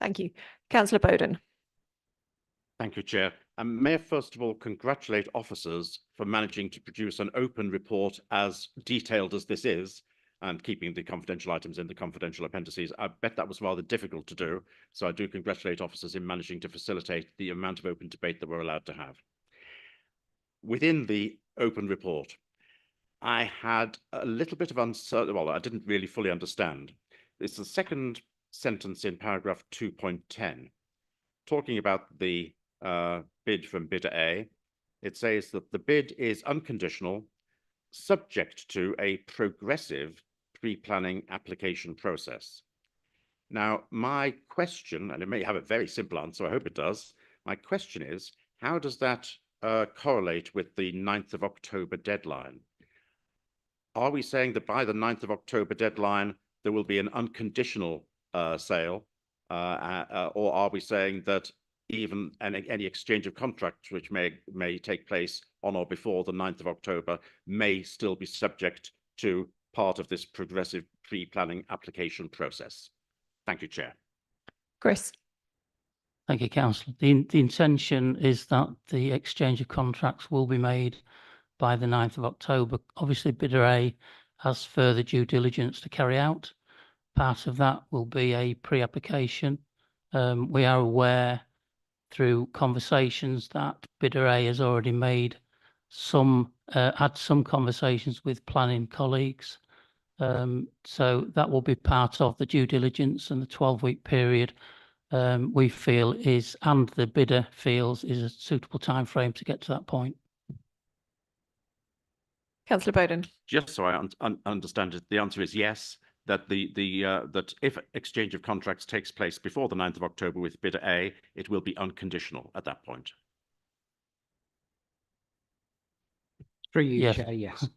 Thank you. Councillor Bowden. Thank you, Chair. May I first of all congratulate officers for managing to produce an open report as detailed as this is, and keeping the confidential items in the confidential appendices. I bet that was rather difficult to do, so I do congratulate officers in managing to facilitate the amount of open debate that we're allowed to have. Within the open report, I had a little bit of uncertainty, well, I didn't really fully understand. It's the second sentence in paragraph 2.10, talking about the bid from bidder A. It says that the bid is unconditional, subject to a progressive pre-planning application process. Now, my question, and it may have a very simple answer, I hope it does. My question is, how does that correlate with the 9th of October deadline? Are we saying that by the 9th of October deadline, there will be an unconditional sale? Or are we saying that even any exchange of contracts which may take place on or before the 9th of October may still be subject to part of this progressive pre-planning application process? Thank you, Chair. Chris. Thank you, Councillor. The intention is that the exchange of contracts will be made by the 9th of October. Obviously, bidder A has further due diligence to carry out. Part of that will be a pre-application. We are aware through conversations that bidder A has already made had some conversations with planning colleagues. So that will be part of the due diligence, and the 12-week period we feel is, and the bidder feels, is a suitable time frame to get to that point. Councillor Bowden. Just so I understand it, the answer is yes, that that if exchange of contracts takes place before the 9th of October with bidder A, it will be unconditional at that point. Through you, Yes. Chair, yes.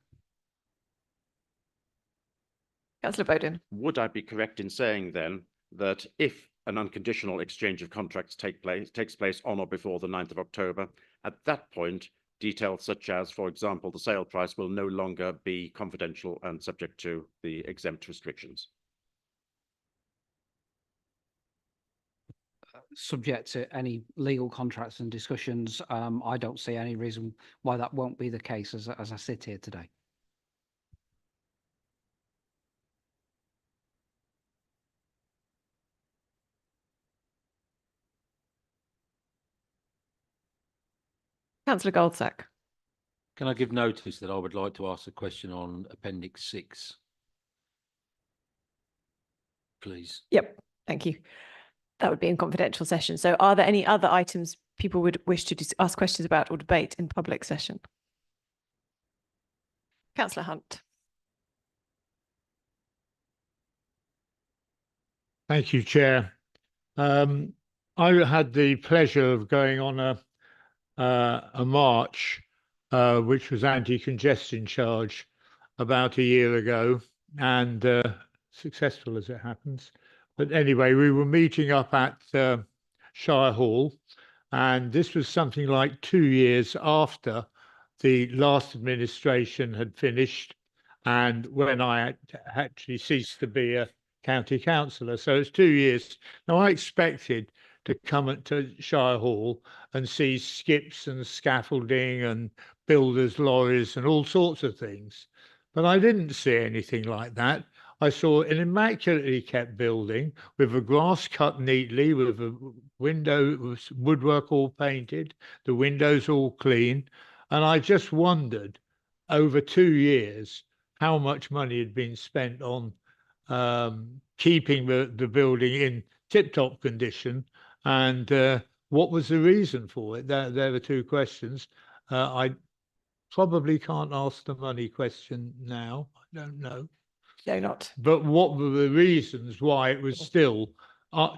Councillor Bowden. Would I be correct in saying then that if an unconditional exchange of contracts takes place on or before the 9th of October, at that point, details such as, for example, the sale price will no longer be confidential and subject to the exempt restrictions? Subject to any legal contracts and discussions, I don't see any reason why that won't be the case as I sit here today. Councillor Goldsack. Can I give notice that I would like to ask a question on Appendix 6? Please. Yep, thank you. That would be in confidential session. So are there any other items people would wish to ask questions about or debate in public session? Councillor Hunt. Thank you, Chair. I had the pleasure of going on a march which was anti-congestion charge about a year ago, and successful as it happens. But anyway, we were meeting up at Shire Hall, and this was something like 2 years after the last administration had finished, and when I actually ceased to be a county councillor. So it's 2 years. Now, I expected to come to Shire Hall and see skips and scaffolding and builders' lorries and all sorts of things. But I didn't see anything like that. I saw an immaculately kept building with the grass cut neatly, with a window, with woodwork all painted, the windows all clean. And I just wondered, over 2 years, how much money had been spent on keeping the building in tip-top condition, and what was the reason for it? There were two questions. I probably can't ask the money question now. I don't know. No, not. But what were the reasons why it was still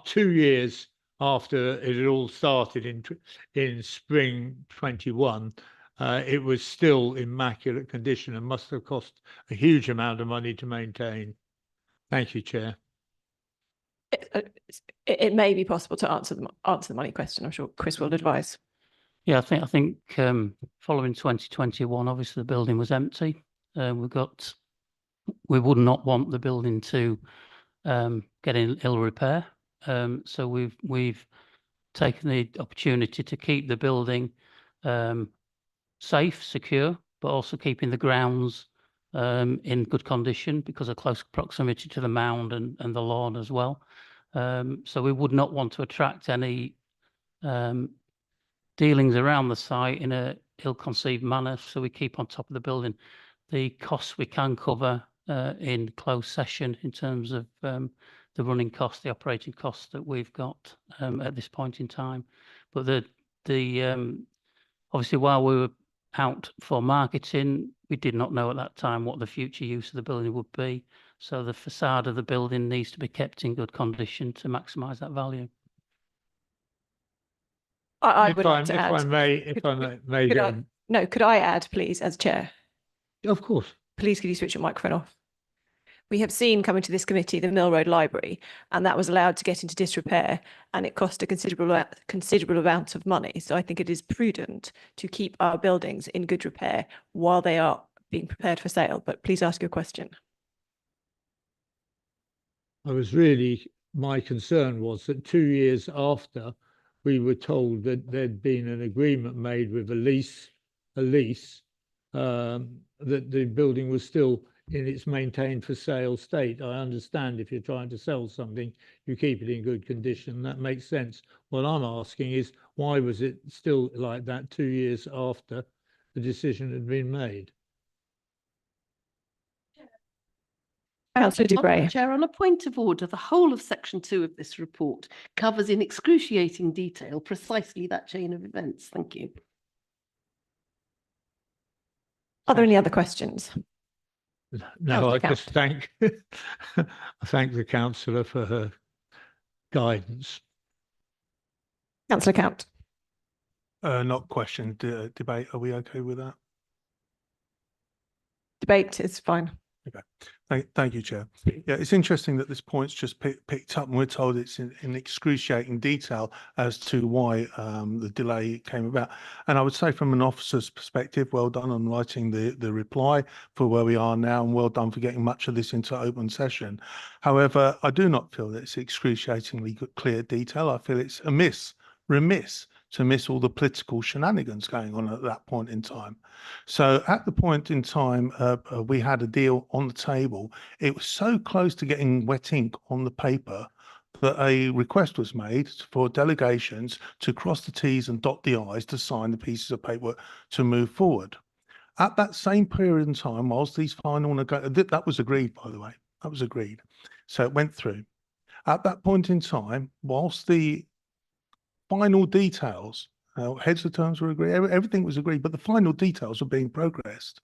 2 years after it had all started in spring 21? It was still immaculate condition and must have cost a huge amount of money to maintain. Thank you, Chair. It may be possible to answer the money question. I'm sure Chris will advise. Yeah, I think following 2021, obviously the building was empty. We would not want the building to get in ill repair. So we've taken the opportunity to keep the building safe, secure, but also keeping the grounds in good condition because of close proximity to the mound and the lawn as well. So we would not want to attract any dealings around the site in a ill-conceived manner. So we keep on top of the building. The costs we can cover in closed session in terms of the running costs, the operating costs that we've got at this point in time. But obviously, while we were out for marketing, we did not know at that time what the future use of the building would be. So the facade of the building needs to be kept in good condition to maximise that value. I would like to add. If I may, Could I add, please, as chair? Of course. Please, could you switch your microphone off? We have seen coming to this committee the Mill Road Library, and that was allowed to get into disrepair, and it cost a considerable amount of money. So I think it is prudent to keep our buildings in good repair while they are being prepared for sale. But please ask your question. My concern was that 2 years after we were told that there'd been an agreement made with a lease, that the building was still in its maintained for sale state. I understand if you're trying to sell something, you keep it in good condition. That makes sense. What I'm asking is, why was it still like that 2 years after the decision had been made? Councillor de Grey. Chair, on a point of order, the whole of section 2 of this report covers in excruciating detail precisely that chain of events. Thank you. Are there any other questions? No, I just thank the councillor for her guidance. Councillor Count. Not question, debate. Are we okay with that? Debate is fine. Okay. Thank you, Chair. Yeah, it's interesting that this point's just picked up and we're told it's in excruciating detail as to why the delay came about. And I would say from an officer's perspective, well done on writing the reply for where we are now, and well done for getting much of this into open session. However, I do not feel that it's excruciatingly clear detail. I feel it's remiss to miss all the political shenanigans going on at that point in time. So at the point in time, we had a deal on the table. It was so close to getting wet ink on the paper that a request was made for delegations to cross the T's and dot the I's to sign the pieces of paperwork to move forward. At that same period in time, whilst these final that was agreed, by the way, that was agreed. So it went through. At that point in time, whilst the final details, heads of terms were agreed, everything was agreed, but the final details were being progressed.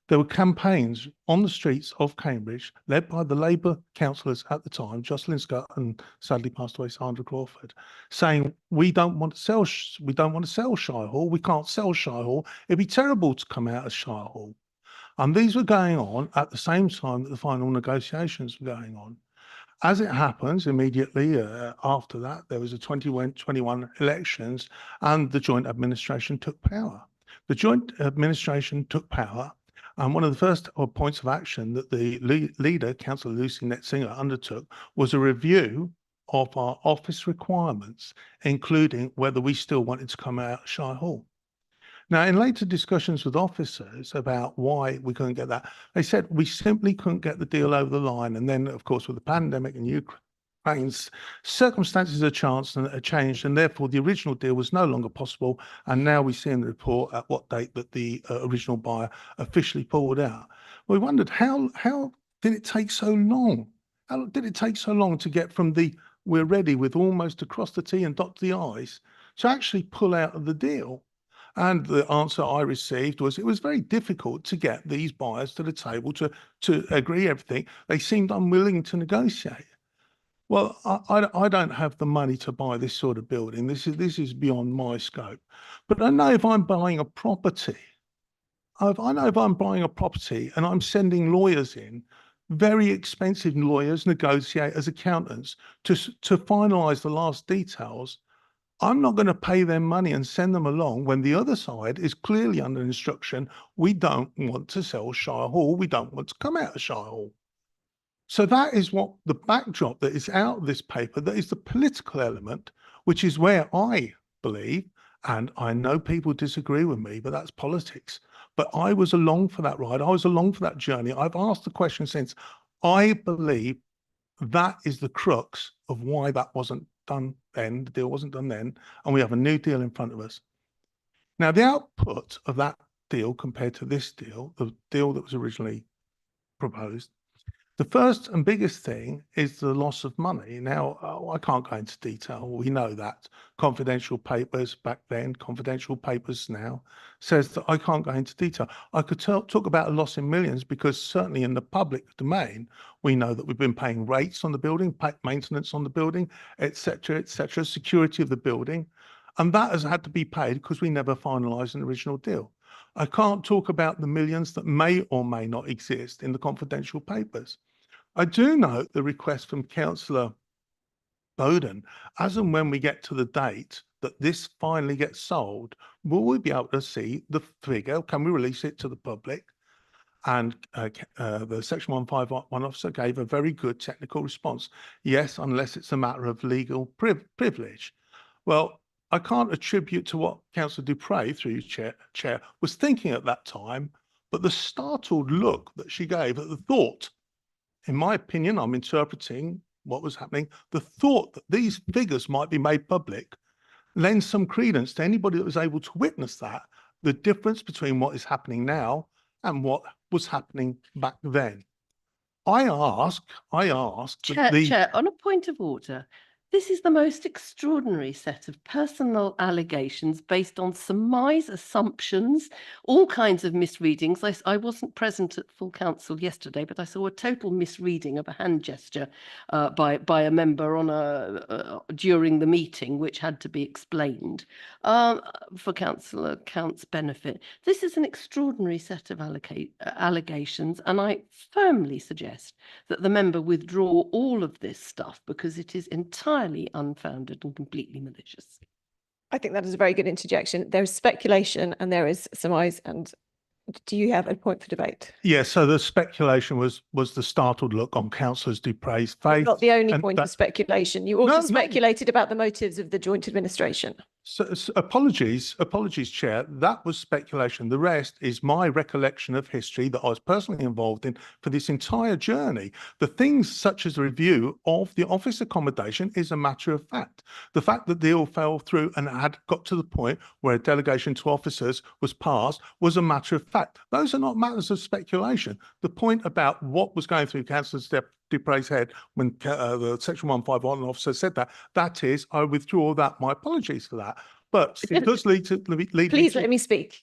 There were campaigns on the streets of Cambridge led by the Labour councillors at the time, Jocelyn Scott and sadly passed away Sandra Crawford, saying we don't want to sell Shire Hall. We can't sell Shire Hall. It'd be terrible to come out of Shire Hall. And these were going on at the same time that the final negotiations were going on. As it happens, immediately after that, there was a 2021 elections and the joint administration took power. The joint administration took power, and one of the first points of action that the leader, Councillor Lucy Netsinger, undertook was a review of our office requirements, including whether we still wanted to come out of Shire Hall. Now, in later discussions with officers about why we couldn't get that, they said we simply couldn't get the deal over the line. And then, of course, with the pandemic in Ukraine, circumstances have changed, and therefore the original deal was no longer possible. And now we see in the report at what date that the original buyer officially pulled out. We wondered how did it take so long? How did it take so long to get from the we're ready with almost across the T and dot the I's to actually pull out of the deal? And the answer I received was it was very difficult to get these buyers to the table to agree everything. They seemed unwilling to negotiate. Well, I don't have the money to buy this sort of building. This is beyond my scope. But I know if I'm buying a property, and I'm sending lawyers in very expensive lawyers, negotiators, accountants to finalise the last details. I'm not going to pay them money and send them along when the other side is clearly under instruction. We don't want to sell Shire Hall. We don't want to come out of Shire Hall. So that is what the backdrop that is out of this paper, that is the political element, which is where I believe, and I know people disagree with me, but that's politics. But I was along for that ride. I was along for that journey. I've asked the question since. I believe that is the crux of why that wasn't done then, the deal wasn't done then, and we have a new deal in front of us. Now, the output of that deal compared to this deal, the deal that was originally proposed, the first and biggest thing is the loss of money. Now, I can't go into detail. We know that. Confidential papers back then, confidential papers now, says that I can't go into detail. I could talk about a loss in millions because certainly in the public domain, we know that we've been paying rates on the building, maintenance on the building, etc., security of the building. And that has had to be paid because we never finalised an original deal. I can't talk about the millions that may or may not exist in the confidential papers. I do note the request from Councillor Bowden, as and when we get to the date that this finally gets sold, will we be able to see the figure? Can we release it to the public? And the Section 151 officer gave a very good technical response. Yes, unless it's a matter of legal privilege. Well, I can't attribute to what Councillor Dupre, through you, Chair, was thinking at that time, but the startled look that she gave at the thought, in my opinion, I'm interpreting what was happening, the thought that these figures might be made public lends some credence to anybody that was able to witness that, the difference between what is happening now and what was happening back then. I ask Chair, on a point of order, this is the most extraordinary set of personal allegations based on surmise, assumptions, all kinds of misreadings. I wasn't present at full council yesterday, but I saw a total misreading of a hand gesture by a member on during the meeting, which had to be explained for Councillor Count's benefit. This is an extraordinary set of allegations, and I firmly suggest that the member withdraw all of this stuff because it is entirely unfounded and completely malicious. I think that is a very good interjection. There is speculation and there is surmise. And do you have a point for debate? Yeah, so the speculation was the startled look on Councillor Dupre's face. Not the only point of speculation. You also speculated about the motives of the joint administration. So apologies, Chair. That was speculation. The rest is my recollection of history that I was personally involved in for this entire journey. The things such as the review of the office accommodation is a matter of fact. The fact that the deal fell through and had got to the point where a delegation to officers was passed was a matter of fact. Those are not matters of speculation. The point about what was going through Councillor Dupre's head when the Section 151 officer said that, that is, I withdraw that. My apologies for that. But it does lead to... Please let me speak.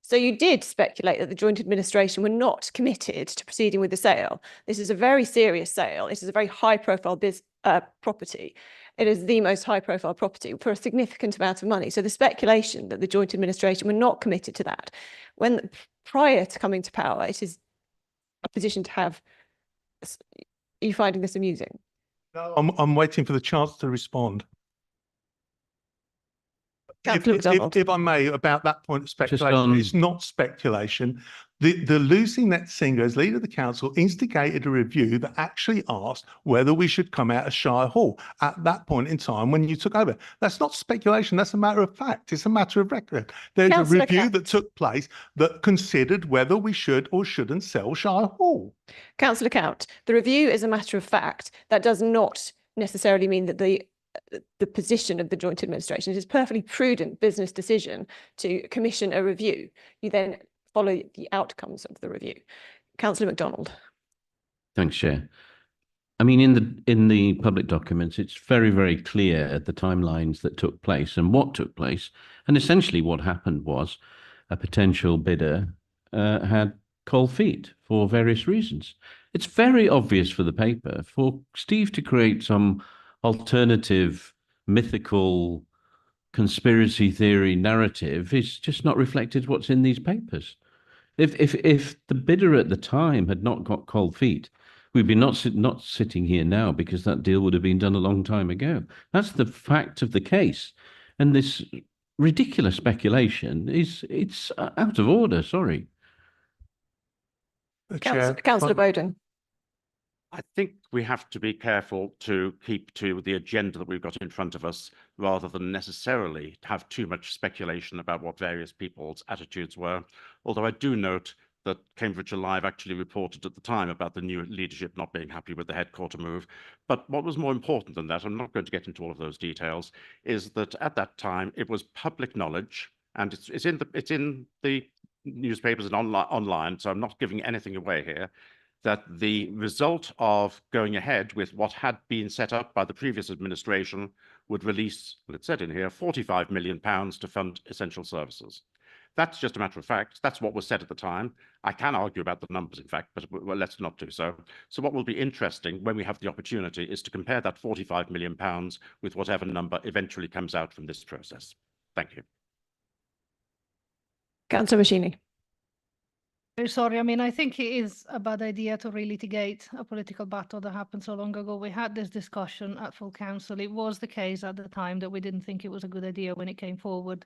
So you did speculate that the joint administration were not committed to proceeding with the sale. This is a very serious sale. This is a very high-profile property. It is the most high-profile property for a significant amount of money. So the speculation that the joint administration were not committed to that, when prior to coming to power, it is a position to have. Are you finding this amusing? No, I'm waiting for the chance to respond. If I may, about that point of speculation, it's not speculation. The Lucy Netzinger, as leader of the council, instigated a review that actually asked whether we should come out of Shire Hall at that point in time when you took over. That's not speculation. That's a matter of fact. It's a matter of record. There's a review that took place that considered whether we should or shouldn't sell Shire Hall. Councillor Count, the review is a matter of fact. That does not necessarily mean that the position of the joint administration. It is a perfectly prudent business decision to commission a review. You then follow the outcomes of the review. Councillor MacDonald. Thanks, Chair. I mean, in the public documents, it's very, very clear the timelines that took place and what took place. And essentially what happened was a potential bidder had cold feet for various reasons. It's very obvious for the paper. For Steve to create some alternative mythical conspiracy theory narrative is just not reflected what's in these papers. If the bidder at the time had not got cold feet, we'd be not sitting here now, because that deal would have been done a long time ago. That's the fact of the case. And this ridiculous speculation it's out of order. Sorry. Councillor Bowden. I think we have to be careful to keep to the agenda that we've got in front of us, rather than necessarily have too much speculation about what various people's attitudes were. Although I do note that Cambridge Alive actually reported at the time about the new leadership not being happy with the headquarter move. But what was more important than that, I'm not going to get into all of those details, is that at that time it was public knowledge, and it's in the newspapers and online, so I'm not giving anything away here, that the result of going ahead with what had been set up by the previous administration would release, well, it said in here, £45 million to fund essential services. That's just a matter of fact. That's what was said at the time. I can argue about the numbers, in fact, but well, let's not do so. So what will be interesting when we have the opportunity is to compare that £45 million with whatever number eventually comes out from this process. Thank you. Councillor Machini. Sorry, I mean, I think it is a bad idea to relitigate a political battle that happened so long ago. We had this discussion at full council. It was the case at the time that we didn't think it was a good idea when it came forward.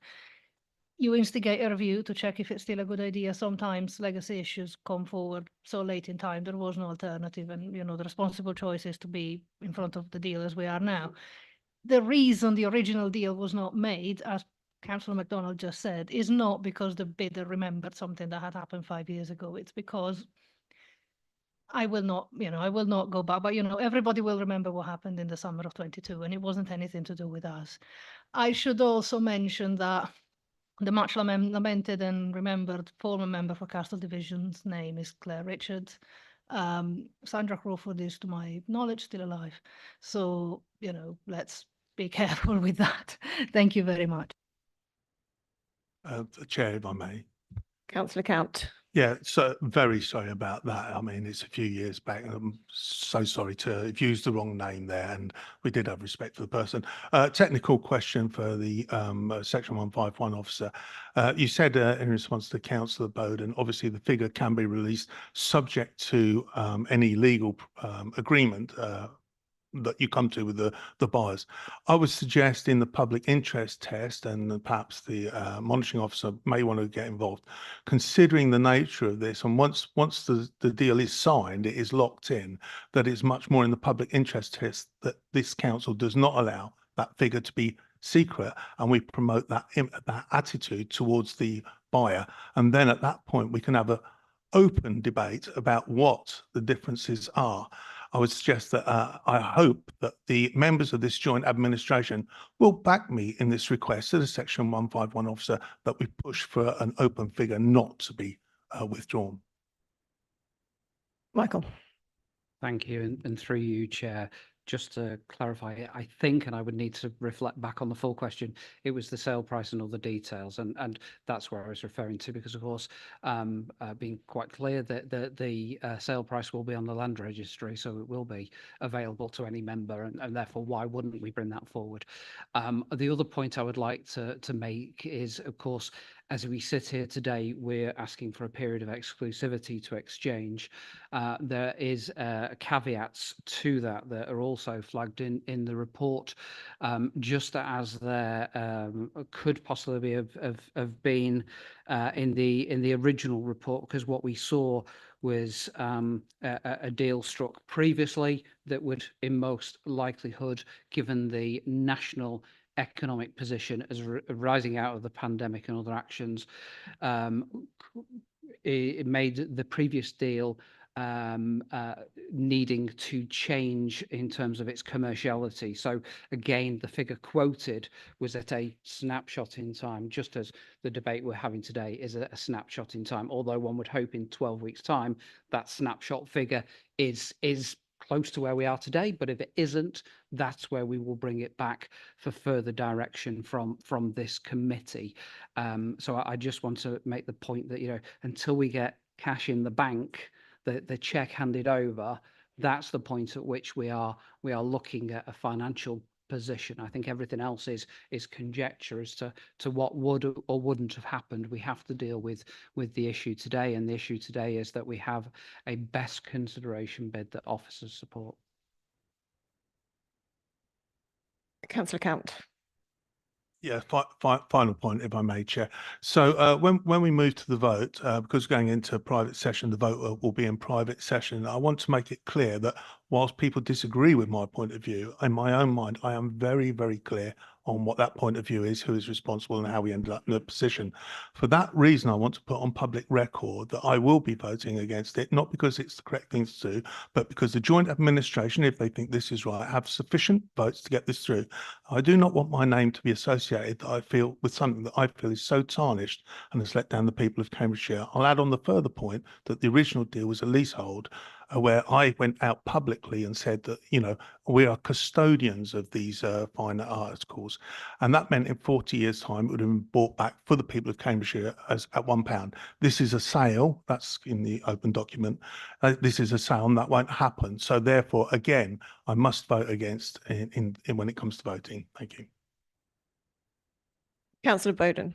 You instigate a review to check if it's still a good idea. Sometimes legacy issues come forward so late in time, there was no alternative. And, you know, the responsible choice is to be in front of the deal as we are now. The reason the original deal was not made, as Councillor MacDonald just said, is not because the bidder remembered something that had happened 5 years ago. It's because I will not go back, but, you know, everybody will remember what happened in the summer of 22, and it wasn't anything to do with us. I should also mention that the much lamented and remembered former member for Castle Division's name is Claire Richards. Sandra Crawford is, to my knowledge, still alive. So, you know, let's be careful with that. Thank you very much. Chair, if I may. Councillor Count. Yeah, so very sorry about that. I mean, it's a few years back. I'm so sorry to have used the wrong name there, and we did have respect for the person. Technical question for the Section 151 officer. You said in response to Councillor Bowden, obviously the figure can be released subject to any legal agreement that you come to with the buyers. I would suggest in the public interest test, and perhaps the monitoring officer may want to get involved, considering the nature of this, and once the deal is signed, it is locked in, that it's much more in the public interest test that this council does not allow that figure to be secret, and we promote that attitude towards the buyer. And then at that point, we can have an open debate about what the differences are. I would suggest that I hope that the members of this joint administration will back me in this request to the Section 151 officer that we push for an open figure not to be withdrawn. Michael. Thank you. And through you, Chair, just to clarify, I think, and I would need to reflect back on the full question, it was the sale price and all the details, and that's where I was referring to, because of course, being quite clear that the sale price will be on the land registry, so it will be available to any member, and therefore why wouldn't we bring that forward? The other point I would like to make is, of course, as we sit here today, we're asking for a period of exclusivity to exchange. There is caveats to that are also flagged in the report, just as there could possibly have been in the original report, because what we saw was a deal struck previously that would, in most likelihood, given the national economic position as rising out of the pandemic and other actions, it made the previous deal needing to change in terms of its commerciality. So again, the figure quoted was at a snapshot in time, just as the debate we're having today is a snapshot in time, although one would hope in 12 weeks' time that snapshot figure is close to where we are today. But if it isn't, that's where we will bring it back for further direction from this committee. So I just want to make the point that, you know, until we get cash in the bank, the check handed over, that's the point at which we are looking at a financial position. I think everything else is conjecture as to what would or wouldn't have happened. We have to deal with the issue today, and the issue today is that we have a best consideration bid that offers us support. Councillor Count. Yeah, final point, if I may, Chair. So when we move to the vote, because going into private session, the vote will be in private session. I want to make it clear that whilst people disagree with my point of view, in my own mind, I am very, very clear on what that point of view is, who is responsible, and how we ended up in the position. For that reason, I want to put on public record that I will be voting against it, not because it's the correct thing to do, but because the joint administration, if they think this is right, have sufficient votes to get this through. I do not want my name to be associated, I feel, with something that I feel is so tarnished and has let down the people of Cambridgeshire. I'll add on the further point that the original deal was a leasehold, where I went out publicly and said that, you know, we are custodians of these fine articles. And that meant in 40 years' time, it would have been bought back for the people of Cambridgeshire as at £1. This is a sale, that's in the open document. This is a sale and that won't happen. So therefore, again, I must vote against in when it comes to voting. Thank you. Councillor Bowden.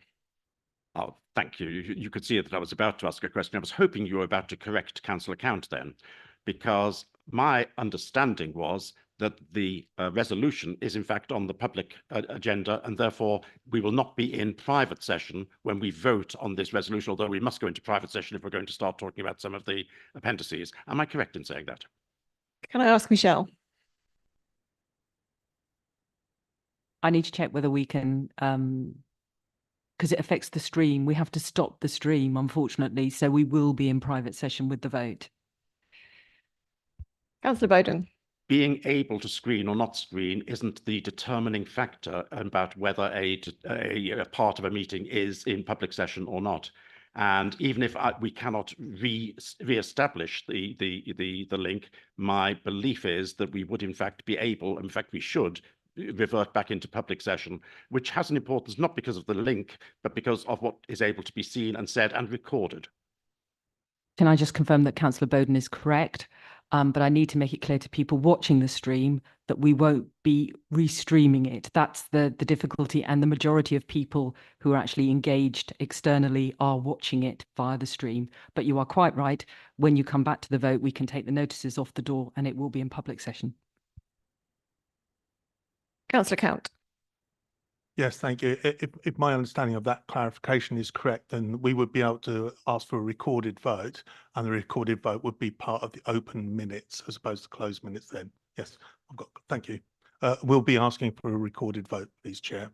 Oh, thank you. You could see that I was about to ask a question. I was hoping you were about to correct Councillor Count then, because my understanding was that the resolution is in fact on the public agenda, and therefore we will not be in private session when we vote on this resolution, although we must go into private session if we're going to start talking about some of the appendices. Am I correct in saying that? Can I ask Michelle? I need to check whether we can, because it affects the stream. We have to stop the stream, unfortunately. So we will be in private session with the vote. Councillor Bowden. Being able to screen or not screen isn't the determining factor about whether a part of a meeting is in public session or not. And even if we cannot re-establish the link, my belief is that we would in fact be able, in fact we should, revert back into public session, which has an importance not because of the link, but because of what is able to be seen and said and recorded. Can I just confirm that Councillor Bowden is correct? But I need to make it clear to people watching the stream that we won't be restreaming it. That's the difficulty, and the majority of people who are actually engaged externally are watching it via the stream. But you are quite right. When you come back to the vote, we can take the notices off the door and it will be in public session. Councillor Count. Yes, thank you. If my understanding of that clarification is correct, then we would be able to ask for a recorded vote, and the recorded vote would be part of the open minutes as opposed to closed minutes then. Yes, thank you. We'll be asking for a recorded vote, please, Chair.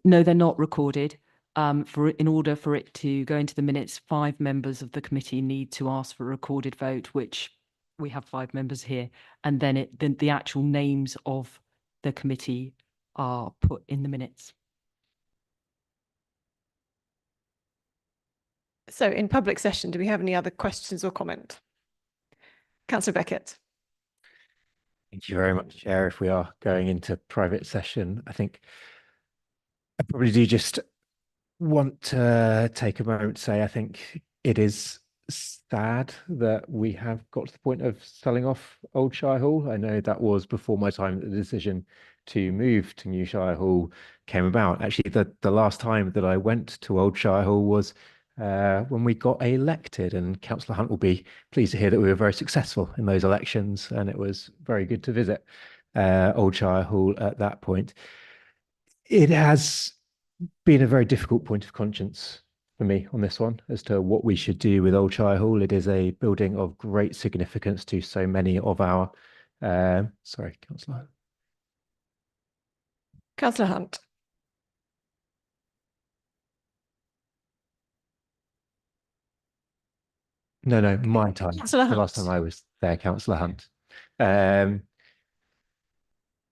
No, they're not recorded. In order for it to go into the minutes, 5 members of the committee need to ask for a recorded vote, which we have 5 members here, and then the actual names of the committee are put in the minutes. So in public session, do we have any other questions or comment? Councillor Beckett. Thank you very much, Chair. If we are going into private session, I think I probably do just want to take a moment to say I think it is sad that we have got to the point of selling off Old Shire Hall. I know that was before my time that the decision to move to New Shire Hall came about. Actually, the last time that I went to Old Shire Hall was when we got elected, and Councillor Hunt will be pleased to hear that we were very successful in those elections, and it was very good to visit Old Shire Hall at that point. It has been a very difficult point of conscience for me on this one as to what we should do with Old Shire Hall. It is a building of great significance to so many of our sorry, Councillor. Councillor Hunt. No, my time. Councillor The Hunt. last time I was there, Councillor Hunt.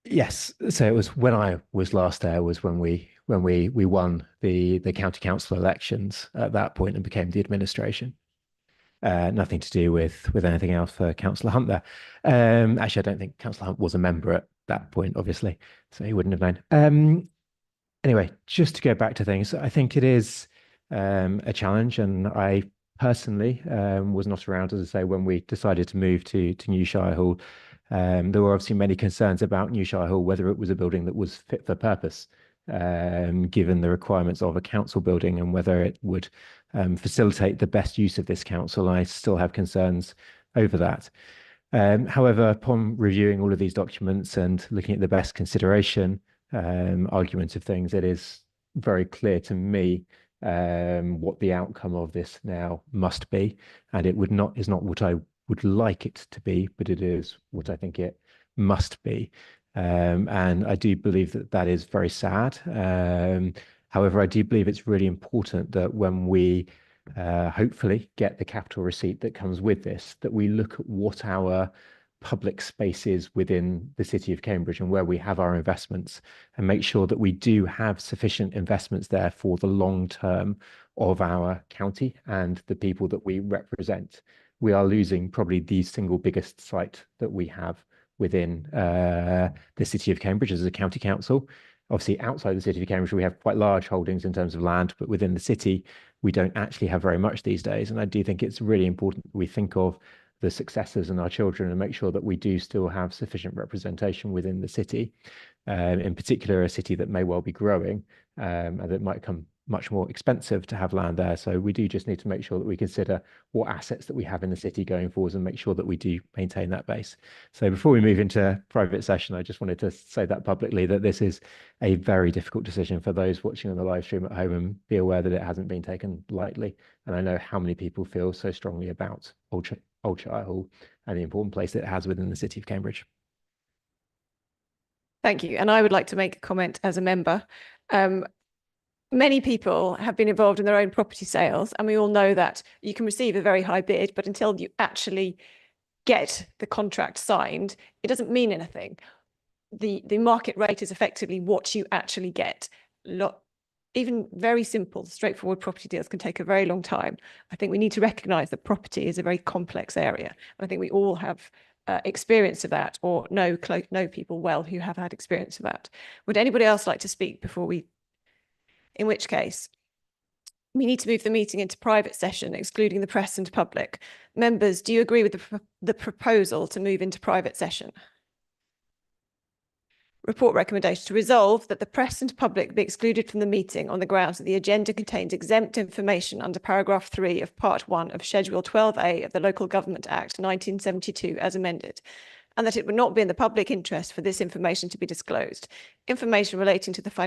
Yes, so it was when I was last there was when we won the county council elections at that point and became the administration. Nothing to do with anything else for Councillor Hunt there. Actually, I don't think Councillor Hunt was a member at that point, obviously, so he wouldn't have known. Anyway, just to go back to things, I think it is a challenge, and I personally was not around, as I say, when we decided to move to New Shire Hall. There were obviously many concerns about New Shire Hall, whether it was a building that was fit for purpose, given the requirements of a council building, and whether it would facilitate the best use of this council. I still have concerns over that. However, upon reviewing all of these documents and looking at the best consideration argument of things, it is very clear to me what the outcome of this now must be, and it is not what I would like it to be, but it is what I think it must be. And I do believe that that is very sad. However, I do believe it's really important that when we hopefully get the capital receipt that comes with this, that we look at what our public spaces within the city of Cambridge and where we have our investments, and make sure that we do have sufficient investments there for the long term of our county and the people that we represent. We are losing probably the single biggest site that we have within the city of Cambridge as a county council. Obviously, outside the city of Cambridge, we have quite large holdings in terms of land, but within the city, we don't actually have very much these days. And I do think it's really important that we think of the successors and our children and make sure that we do still have sufficient representation within the city, in particular a city that may well be growing and that might come much more expensive to have land there. So we do just need to make sure that we consider what assets that we have in the city going forwards and make sure that we do maintain that base. So before we move into private session, I just wanted to say that publicly, that this is a very difficult decision for those watching on the live stream at home, and be aware that it hasn't been taken lightly. And I know how many people feel so strongly about Old Shire Hall and the important place that it has within the city of Cambridge. Thank you. And I would like to make a comment as a member. Many people have been involved in their own property sales, and we all know that you can receive a very high bid, but until you actually get the contract signed, it doesn't mean anything. The market rate is effectively what you actually get. Even very simple, straightforward property deals can take a very long time. I think we need to recognise that property is a very complex area. And I think we all have experience of that, or know people well who have had experience of that. Would anybody else like to speak before we? In which case, we need to move the meeting into private session, excluding the press and public. Members, do you agree with the proposal to move into private session? Report recommendation to resolve that the press and public be excluded from the meeting on the grounds that the agenda contains exempt information under paragraph 3 of part 1 of Schedule 12A of the Local Government Act 1972 as amended, and that it would not be in the public interest for this information to be disclosed. Information relating to the financial